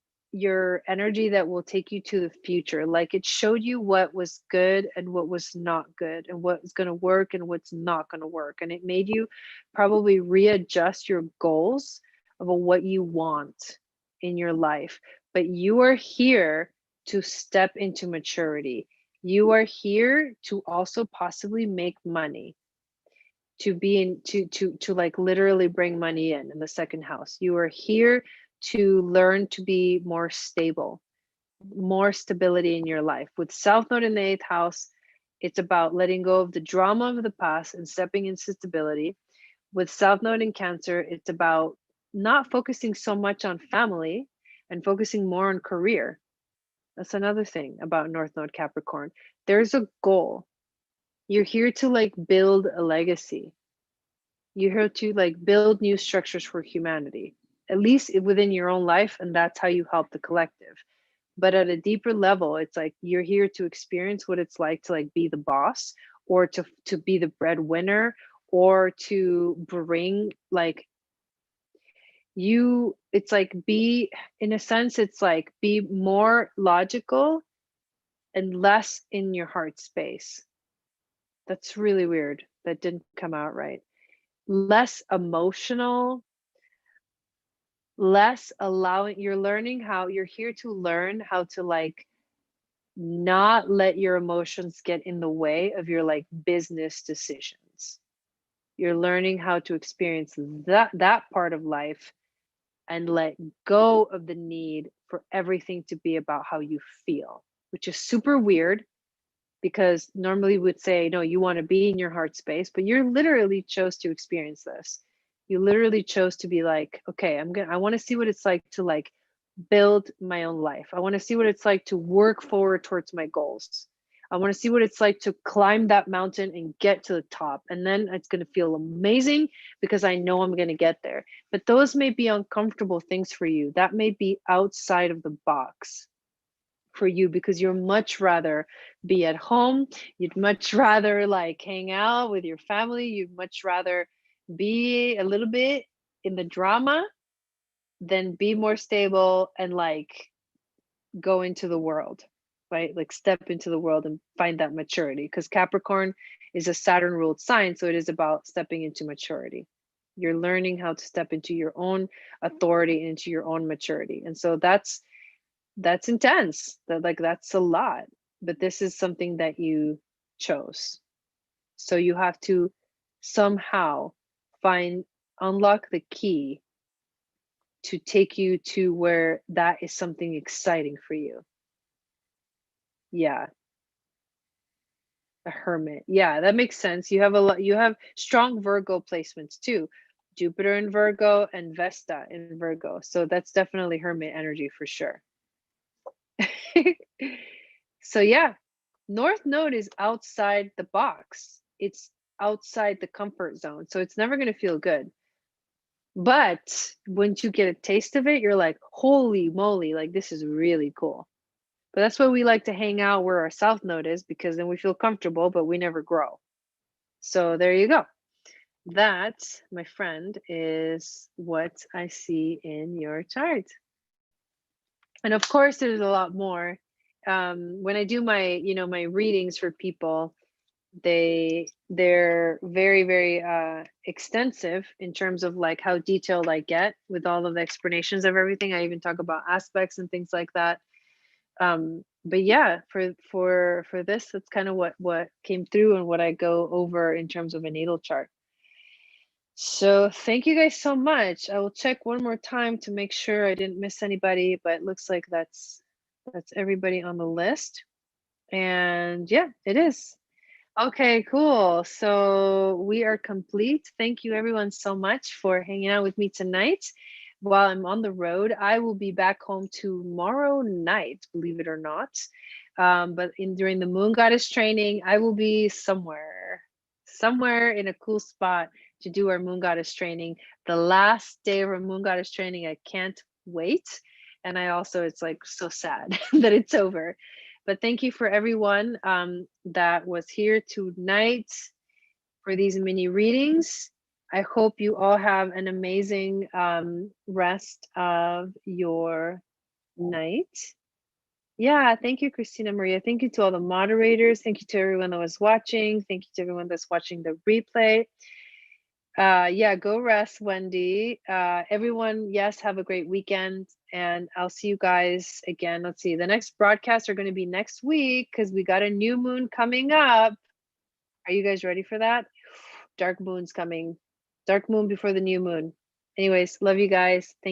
A: energy that will take you to the future. Like it showed you what was good and what was not good, and what's going to work and what's not going to work. And it made you probably readjust your goals of what you want in your life. But you are here to step into maturity. You are here to also possibly make money, to be in to like literally bring money in the second house. You are here to learn to be more stable, more stability in your life. With South Node in the eighth house, it's about letting go of the drama of the past and stepping into stability. With South Node in Cancer, it's about not focusing so much on family and focusing more on career. That's another thing about North Node Capricorn. There's a goal. You're here to like build a legacy. You're here to like build new structures for humanity, at least within your own life, and that's how you help the collective. But at a deeper level, it's like you're here to experience what it's like to like be the boss, or to be the breadwinner, or to bring like you, it's like be, in a sense, it's like be more logical and less in your heart space. That's really weird. That didn't come out right. Less emotional, less allowing. You're learning how, you're here to learn how to like not let your emotions get in the way of your like business decisions. You're learning how to experience that part of life and let go of the need for everything to be about how you feel, which is super weird, because normally we would say, no, you want to be in your heart space, but you literally chose to experience this. You literally chose to be like, okay, I want to see what it's like to like build my own life. I want to see what it's like to work forward towards my goals. I want to see what it's like to climb that mountain and get to the top. And then it's going to feel amazing because I know I'm going to get there. But those may be uncomfortable things for you. That may be outside of the box for you, because you're much rather be at home. You'd much rather like hang out with your family. You'd much rather be a little bit in the drama than be more stable and like go into the world, right? Like step into the world and find that maturity, because Capricorn is a Saturn ruled sign. So it is about stepping into maturity. You're learning how to step into your own authority, into your own maturity. And so that's intense. That like that's a lot. But this is something that you chose. So you have to somehow unlock the key to take you to where that is something exciting for you. Yeah, a hermit. Yeah, that makes sense. You have strong Virgo placements too. Jupiter in Virgo and Vesta in Virgo. So that's definitely hermit energy for sure. So yeah, North Node is outside the box. It's outside the comfort zone. So it's never going to feel good. But once you get a taste of it, you're like, holy moly, like this is really cool. But that's why we like to hang out where our South Node is, because then we feel comfortable, but we never grow. So there you go. That, my friend, is what I see in your chart. And of course, there's a lot more. When I do my, my readings for people, they're very, very extensive in terms of like how detailed I get with all of the explanations of everything. I even talk about aspects and things like that. But yeah, for this, that's kind of what came through and what I go over in terms of a natal chart. So thank you guys so much. I will check one more time to make sure I didn't miss anybody, but it looks like that's everybody on the list. And yeah, it is. Okay, cool. So we are complete. Thank you everyone so much for hanging out with me tonight. While I'm on the road, I will be back home tomorrow night, believe it or not. But during the Moon Goddess training, I will be somewhere in a cool spot to do our Moon Goddess training. The last day of our Moon Goddess training, I can't wait. And it's like so sad that it's over. But thank you for everyone that was here tonight for these mini readings. I hope you all have an amazing rest of your night. Yeah, thank you, Christina Maria. Thank you to all the moderators. Thank you to everyone that was watching. Thank you to everyone that's watching the replay. Yeah, go rest, Wendy. Everyone, yes, have a great weekend, and I'll see you guys again. Let's see, the next broadcasts are going to be next week because we got a new moon coming up. Are you guys ready for that? Dark moon's coming. Dark moon before the new moon. Anyways, love you guys. Thank